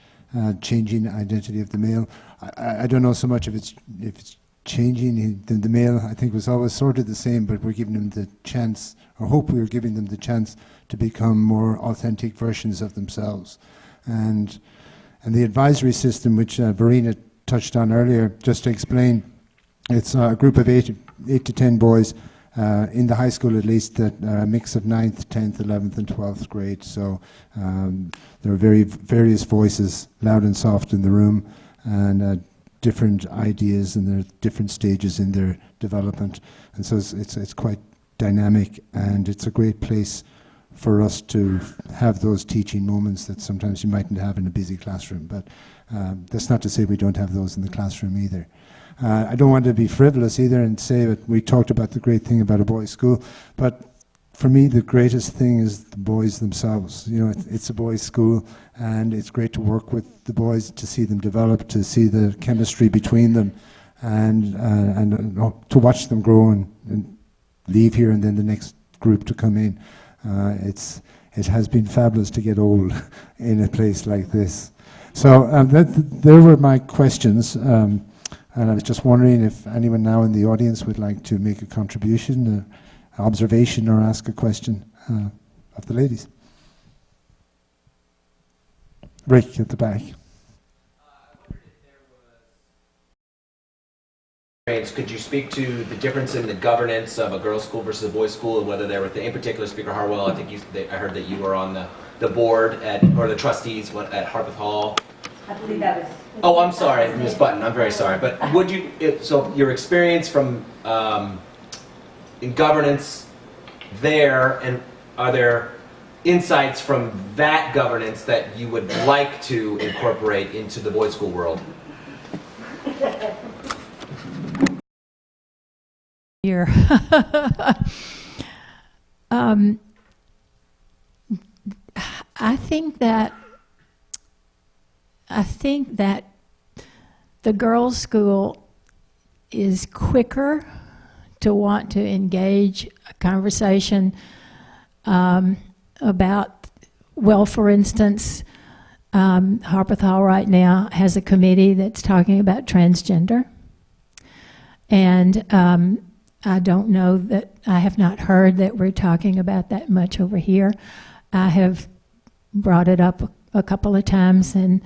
changing identity of the male. I don't know so much if it's changing. The male, I think, was always sort of the same, but we're giving them the chance, or hope we were giving them the chance to become more authentic versions of themselves. And the advisory system, which Varina touched on earlier, just to explain, it's a group of 8 to 10 boys in the high school, at least, that are a mix of 9th, 10th, 11th and 12th grade. So there are various voices, loud and soft, in the room, and different ideas, and there are different stages in their development. And so it's quite dynamic, and it's a great place for us to have those teaching moments that sometimes you mightn't have in a busy classroom. But that's not to say we don't have those in the classroom either. I don't want to be frivolous either and say that we talked about the great thing about a boys' school, but for me the greatest thing is the boys themselves. You know, it's a boys' school, and it's great to work with the boys, to see them develop, to see the chemistry between them, and to watch them grow and leave here, and then the next group to come in. It has been fabulous to get old in a place like this. So there were my questions. And I was just wondering if anyone now in the audience would like to make a contribution, an observation, or ask a question of the ladies. Rick at the back. Could you speak to the difference in the governance of a girls' school versus a boys' school, and whether there were, in particular, Speaker Harwell, I think I heard that you were on the board or the trustees at Harpeth Hall. I believe that was. Oh, I'm sorry, Ms. Buntin. I'm very sorry. But would you? So your experience from in governance there, and are there insights from that governance that you would like to incorporate into the boys' school world? Here. I think that the girls' school is quicker to want to engage a conversation about, well, for instance, Harpeth Hall right now has a committee that's talking about transgender. And I don't know that, I have not heard that we're talking about that much over here. I have brought it up a couple of times, and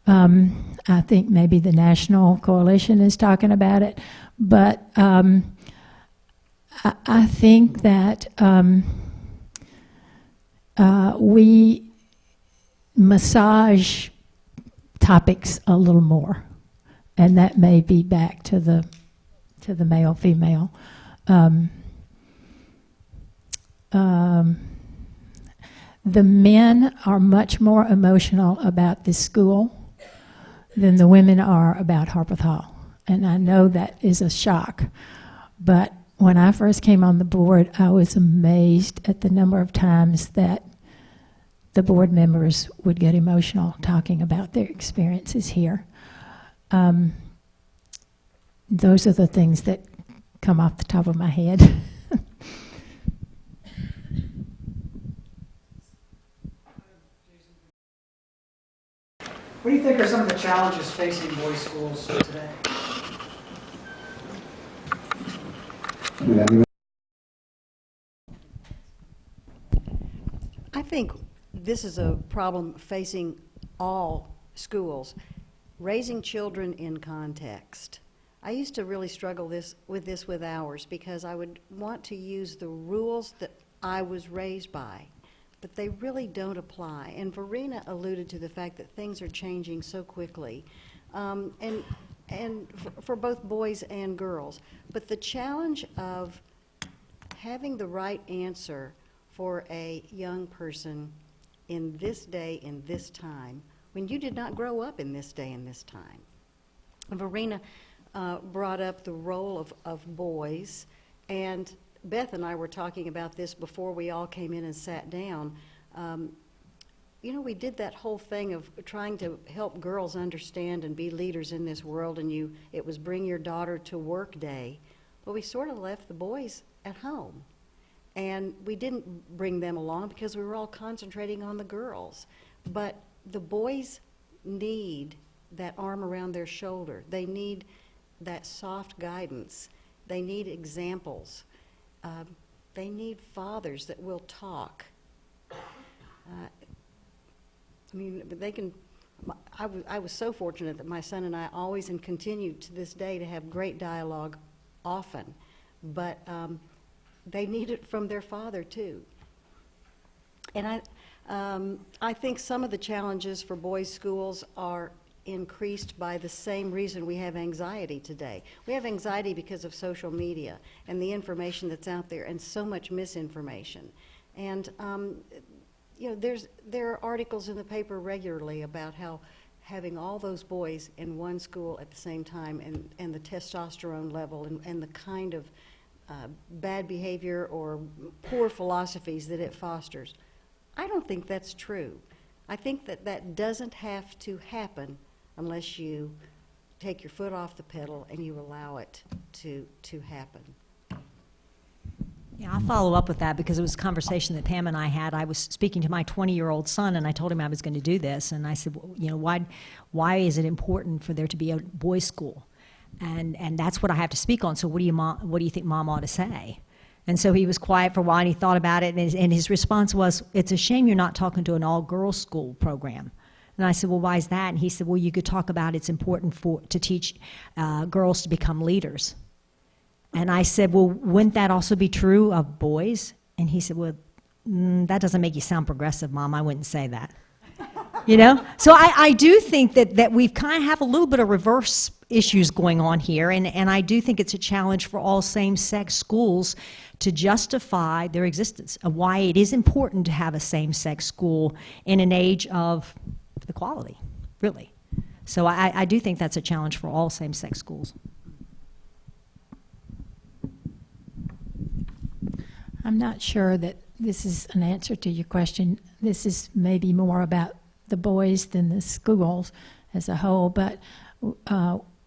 I think maybe the National Coalition is talking about it. But I think that we massage topics a little more, and that may be back to the male female. The men are much more emotional about this school than the women are about Harpeth Hall, and I know that is a shock, but when I first came on the board, I was amazed at the number of times that the board members would get emotional talking about their experiences here. Those are the things that come off the top of my head. What do you think are some of the challenges facing boys' schools today? I think this is a problem facing all schools. Raising children in context. I used to really struggle with ours because I would want to use the rules that I was raised by, but they really don't apply. And Varina alluded to the fact that things are changing so quickly, and for both boys and girls. But the challenge of having the right answer for a young person in this day, in this time, when you did not grow up in this day and this time. Varina brought up the role of boys, and Beth and I were talking about this before we all came in and sat down. You know, we did that whole thing of trying to help girls understand and be leaders in this world, and it was bring your daughter to work day, but we sort of left the boys at home. And we didn't bring them along because we were all concentrating on the girls. But the boys need that arm around their shoulder. They need that soft guidance. They need examples. They need fathers that will talk. I mean, they can. I was so fortunate that my son and I always and continue to this day to have great dialogue often. But they need it from their father too. And I think some of the challenges for boys' schools are increased by the same reason we have anxiety today. We have anxiety because of social media and the information that's out there, and so much misinformation. And you know, there are articles in the paper regularly about how having all those boys in one school at the same time, and the testosterone level and the kind of bad behavior or poor philosophies that it fosters. I don't think that's true. I think that doesn't have to happen unless you take your foot off the pedal and you allow it to happen. Yeah, I'll follow up with that because it was a conversation that Pam and I had. I was speaking to my 20-year-old son, and I told him I was going to do this, and I said, well, you know, why is it important for there to be a boys' school? And that's what I have to speak on. So what do you think Mom ought to say? And so he was quiet for a while, and he thought about it, and his response was, it's a shame you're not talking to an all-girls school program. And I said, well, why is that? And he said, well, you could talk about it's important to teach girls to become leaders. And I said, well, wouldn't that also be true of boys? And he said, well, that doesn't make you sound progressive, Mom. I wouldn't say that. You know? So I do think that we've kind of have a little bit of reverse issues going on here, and I do think it's a challenge for all same-sex schools to justify their existence of why it is important to have a same-sex school in an age of equality, really. So I do think that's a challenge for all same-sex schools. I'm not sure that this is an answer to your question. This is maybe more about the boys than the schools as a whole, but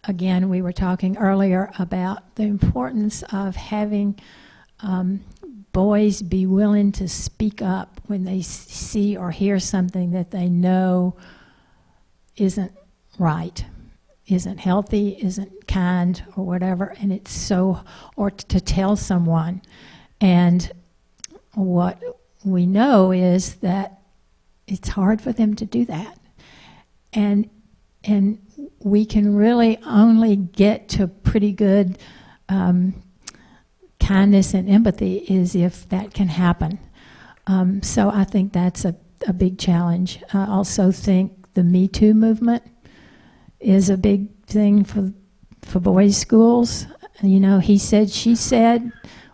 again, we were talking earlier about the importance of having boys be willing to speak up when they see or hear something that they know isn't right isn't healthy, isn't kind, or whatever, and it's so, or to tell someone. And what we know is that it's hard for them to do that. And we can really only get to pretty good kindness and empathy is if that can happen. So I think that's a big challenge. I also think the Me Too movement is a big thing for boys' schools. You know, he said, she said.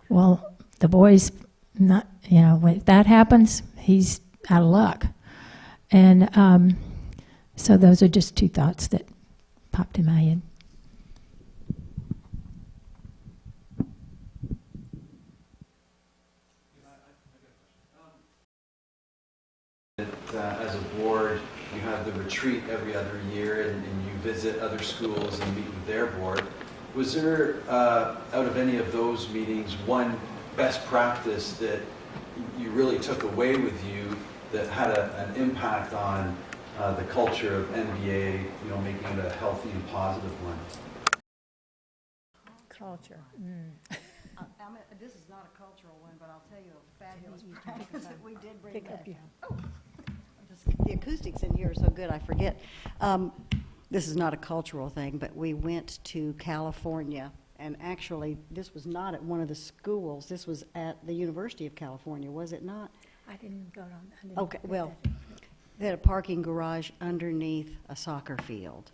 Well, the boys, not, you know, when that happens, he's out of luck. And so those are just two thoughts that popped in my head. As a board, you have the retreat every other year, and you visit other schools and meet with their board. Was there, out of any of those meetings, one best practice that you really took away with you that had an impact on the culture of NBA, you know, making it a healthy and positive one? Culture. This is not a cultural one, but I'll tell you a fabulous practice that we did bring back. The acoustics in here are so good, I forget. This is not a cultural thing, but we went to California, and actually, this was not at one of the schools. This was at the University of California, was it not? I didn't go on. Okay, well, they had a parking garage underneath a soccer field,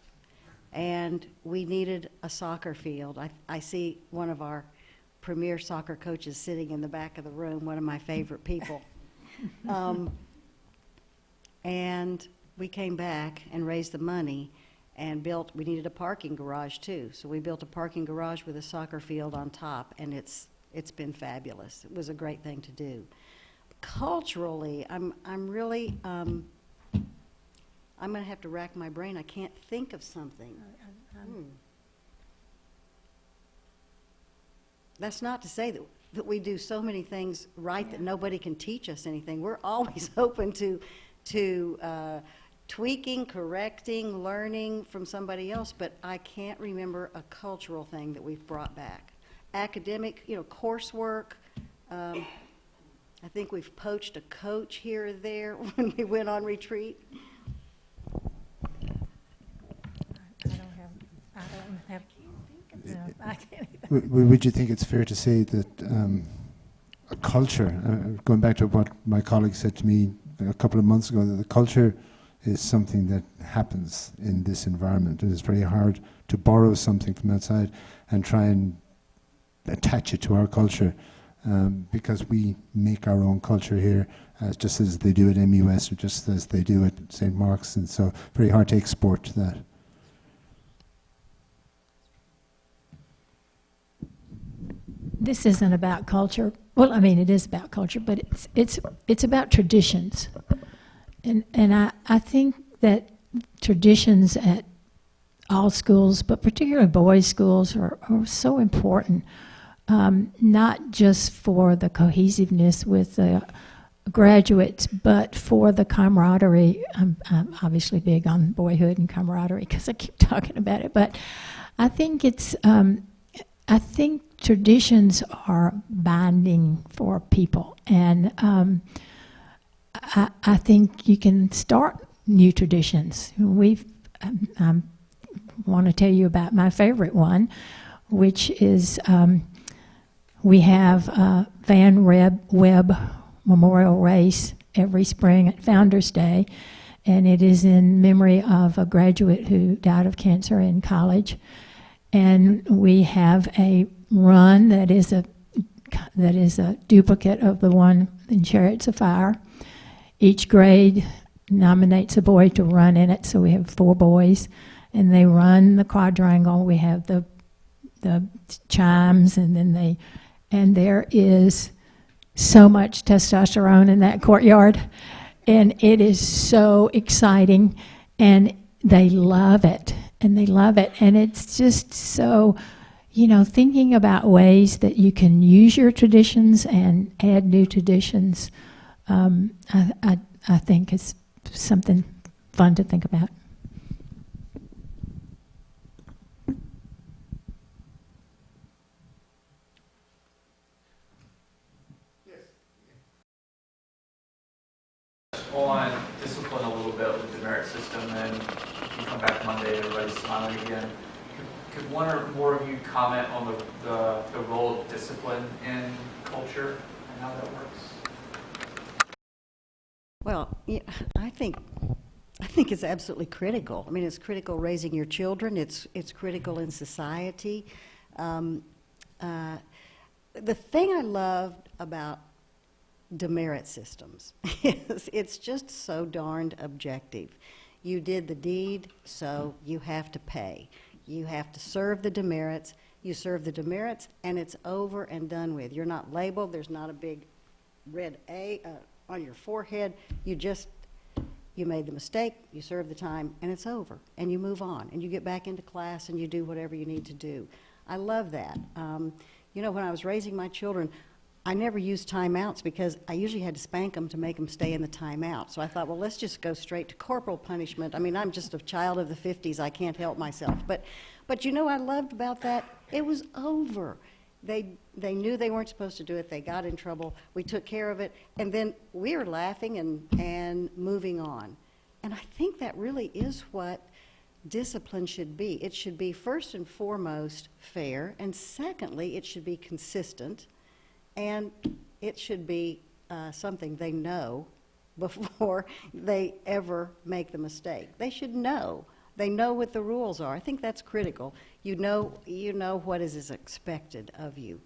and we needed a soccer field. I see one of our premier soccer coaches sitting in the back of the room, one of my favorite people. And we came back and raised the money and we needed a parking garage too. So we built a parking garage with a soccer field on top, and it's been fabulous. It was a great thing to do. Culturally, I'm really, I'm going to have to rack my brain. I can't think of something. That's not to say that we do so many things right that nobody can teach us anything. We're always open to tweaking, correcting, learning from somebody else, but I can't remember a cultural thing that we've brought back. Academic, you know, coursework. I think we've poached a coach here or there when we went on retreat. Would you think it's fair to say that a culture, going back to what my colleague said to me a couple of months ago, that the culture is something that happens in this environment, and it's very hard to borrow something from outside and try and attach it to our culture, because we make our own culture here, just as they do at MUS or just as they do at St. Mark's, and so very hard to export that. This isn't about culture. Well, I mean, it is about culture, but it's about traditions. And I think that traditions at all schools, but particularly boys' schools, are so important, not just for the cohesiveness with the graduates, but for the camaraderie. I'm obviously big on boyhood and camaraderie because I keep talking about it, but I think I think traditions are binding for people, and I think you can start new traditions. I want to tell you about my favorite one, which is we have a Van Webb Memorial Race every spring at Founders Day, and it is in memory of a graduate who died of cancer in college. And we have a run that is a duplicate of the one in Chariots of Fire. Each grade nominates a boy to run in it, so we have 4 boys, and they run the quadrangle. We have the chimes, and there is so much testosterone in that courtyard, and it is so exciting, and they love it. And it's just so, you know, thinking about ways that you can use your traditions and add new traditions, I think is something fun to think about. could one or more of you comment on the role of discipline in culture and how that works? Well, yeah, I think it's absolutely critical. I mean, it's critical raising your children. It's critical in society. The thing I loved about demerit systems is it's just so darned objective. You did the deed, so you have to pay. You have to serve the demerits. You serve the demerits, and it's over and done with. You're not labeled. There's not a big red A on your forehead. You made the mistake, you serve the time, and it's over, and you move on, and you get back into class, and you do whatever you need to do. I love that. You know, when I was raising my children, I never used timeouts because I usually had to spank them to make them stay in the timeout. So I thought, well, let's just go straight to corporal punishment. I mean, I'm just a child of the 50s. I can't help myself. But you know what I loved about that? It was over. They knew they weren't supposed to do it. They got in trouble. We took care of it. And then we were laughing and moving on. And I think that really is what discipline should be. It should be first and foremost fair, and secondly, it should be consistent, and it should be something they know before they ever make the mistake. They should know. They know what the rules are. I think that's critical. You know what is expected of you.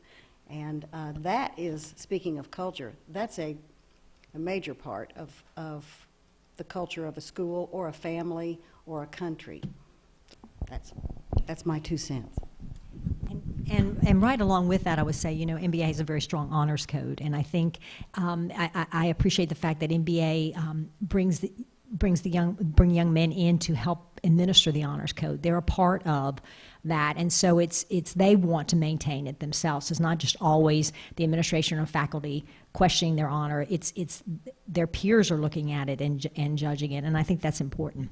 And that is, speaking of culture, that's a major part of the culture of a school or a family or a country. That's my 2 cents. And right along with that, I would say, you know, MBA has a very strong honors code, and I think I appreciate the fact that MBA bring young men in to help administer the honors code. They're a part of that, and so it's they want to maintain it themselves. It's not just always the administration or faculty questioning their honor. It's their peers are looking at it and judging it, and I think that's important.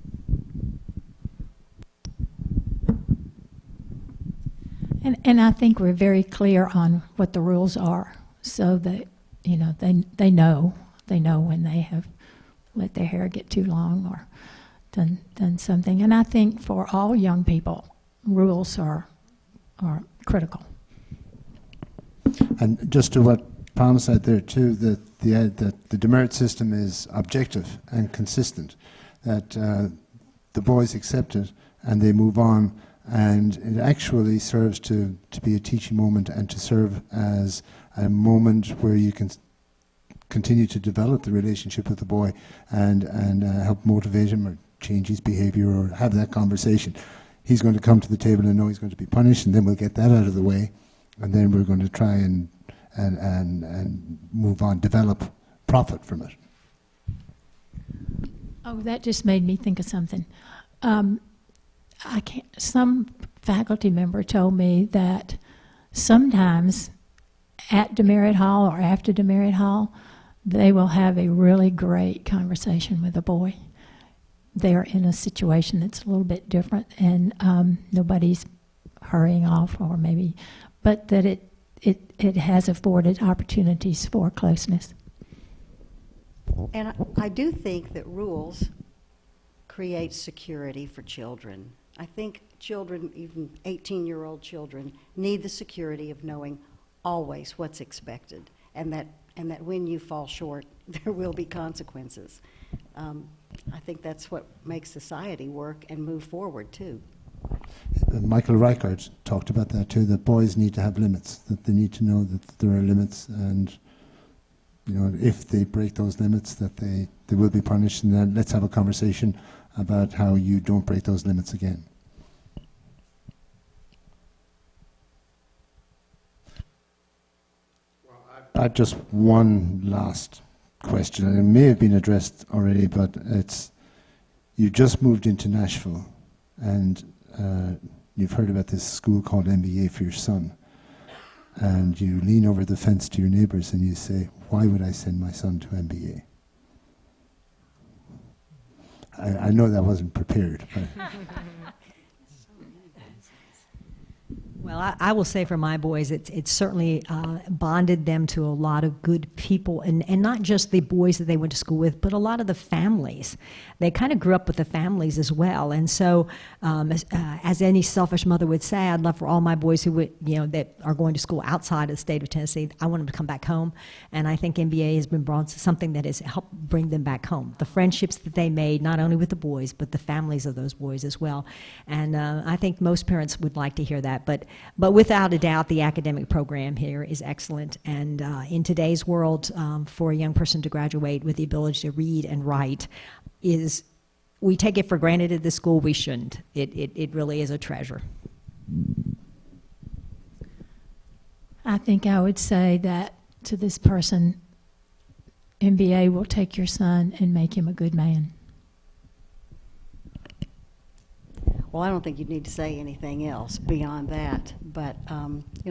And I think we're very clear on what the rules are, so that, you know, they know when they have let their hair get too long or done something. And I think for all young people, rules are critical. And just to what Pam said there too, that the demerit system is objective and consistent, that the boys accept it and they move on, and it actually serves to be a teaching moment and to serve as a moment where you can continue to develop the relationship with the boy and help motivate him or change his behavior or have that conversation. He's going to come to the table and know he's going to be punished, and then we'll get that out of the way, and then we're going to try and move on, develop profit from it. Oh, that just made me think of something. Some faculty member told me that sometimes at demerit hall or after demerit hall, they will have a really great conversation with a boy. They're in a situation that's a little bit different, and nobody's hurrying off, or maybe, but that it has afforded opportunities for closeness. And I do think that rules create security for children. I think children, even 18-year-old children, need the security of knowing always what's expected, and that when you fall short, there will be consequences. I think that's what makes society work and move forward, too. Michael Reichert talked about that too, that boys need to have limits, that they need to know that there are limits, and you know, if they break those limits, that they will be punished, and then let's have a conversation about how you don't break those limits again. Well, just one last question, and it may have been addressed already, but it's, you just moved into Nashville, and you've heard about this school called MBA for your son, and you lean over the fence to your neighbors and you say, why would I send my son to MBA? I know that wasn't prepared, but Well, I will say for my boys, it's certainly bonded them to a lot of good people, and not just the boys that they went to school with, but a lot of the families. They kind of grew up with the families as well, and so as any selfish mother would say, I'd love for all my boys who would, that are going to school outside of the state of Tennessee, I want them to come back home, and I think MBA has been brought to something that has helped bring them back home. The friendships that they made, not only with the boys, but the families of those boys as well, and I think most parents would like to hear that, but without a doubt, the academic program here is excellent. And in today's world, for a young person to graduate with the ability to read and write we take it for granted at this school. We shouldn't. It really is a treasure. I think I would say that to this person, MBA will take your son and make him a good man. Well, I don't think you need to say anything else beyond that, but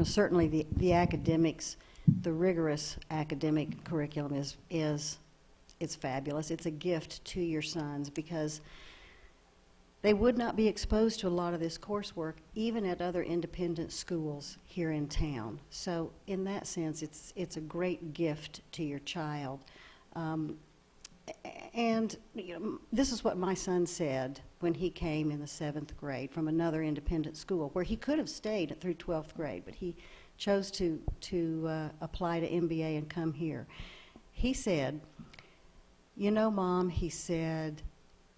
certainly the academics, the rigorous academic curriculum it's fabulous. It's a gift to your sons because they would not be exposed to a lot of this coursework even at other independent schools here in town. So in that sense, it's a great gift to your child. And this is what my son said when he came in the 7th grade from another independent school where he could have stayed through 12th grade, but he chose to apply to MBA and come here. He said, Mom, he said,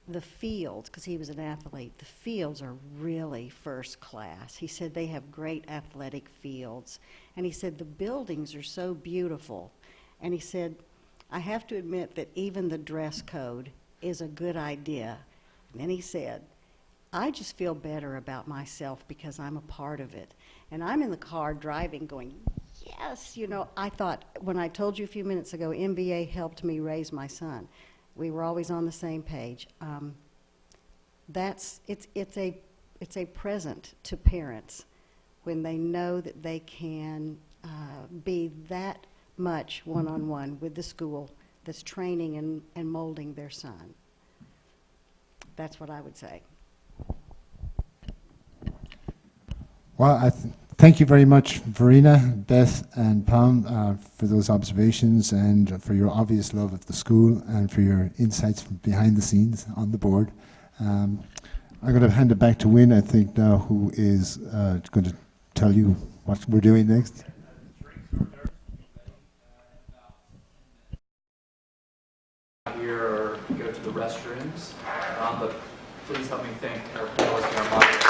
the fields, because he was an athlete, the fields are really first class. He said they have great athletic fields. And he said the buildings are so beautiful. And he said, I have to admit that even the dress code is a good idea. And then he said, I just feel better about myself because I'm a part of it. And I'm in the car driving going, yes, I thought, when I told you a few minutes ago, MBA helped me raise my son. We were always on the same page. It's a present to parents when they know that they can be that much one-on-one with the school that's training and molding their son. That's what I would say. Well, thank you very much, Varina, Beth, and Pam, for those observations and for your obvious love of the school and for your insights from behind the scenes on the board. I'm going to hand it back to Wynne, I think, now, who is going to tell you what we're doing next. Here or go to the restrooms, but please help me thank our panelists and our moderators.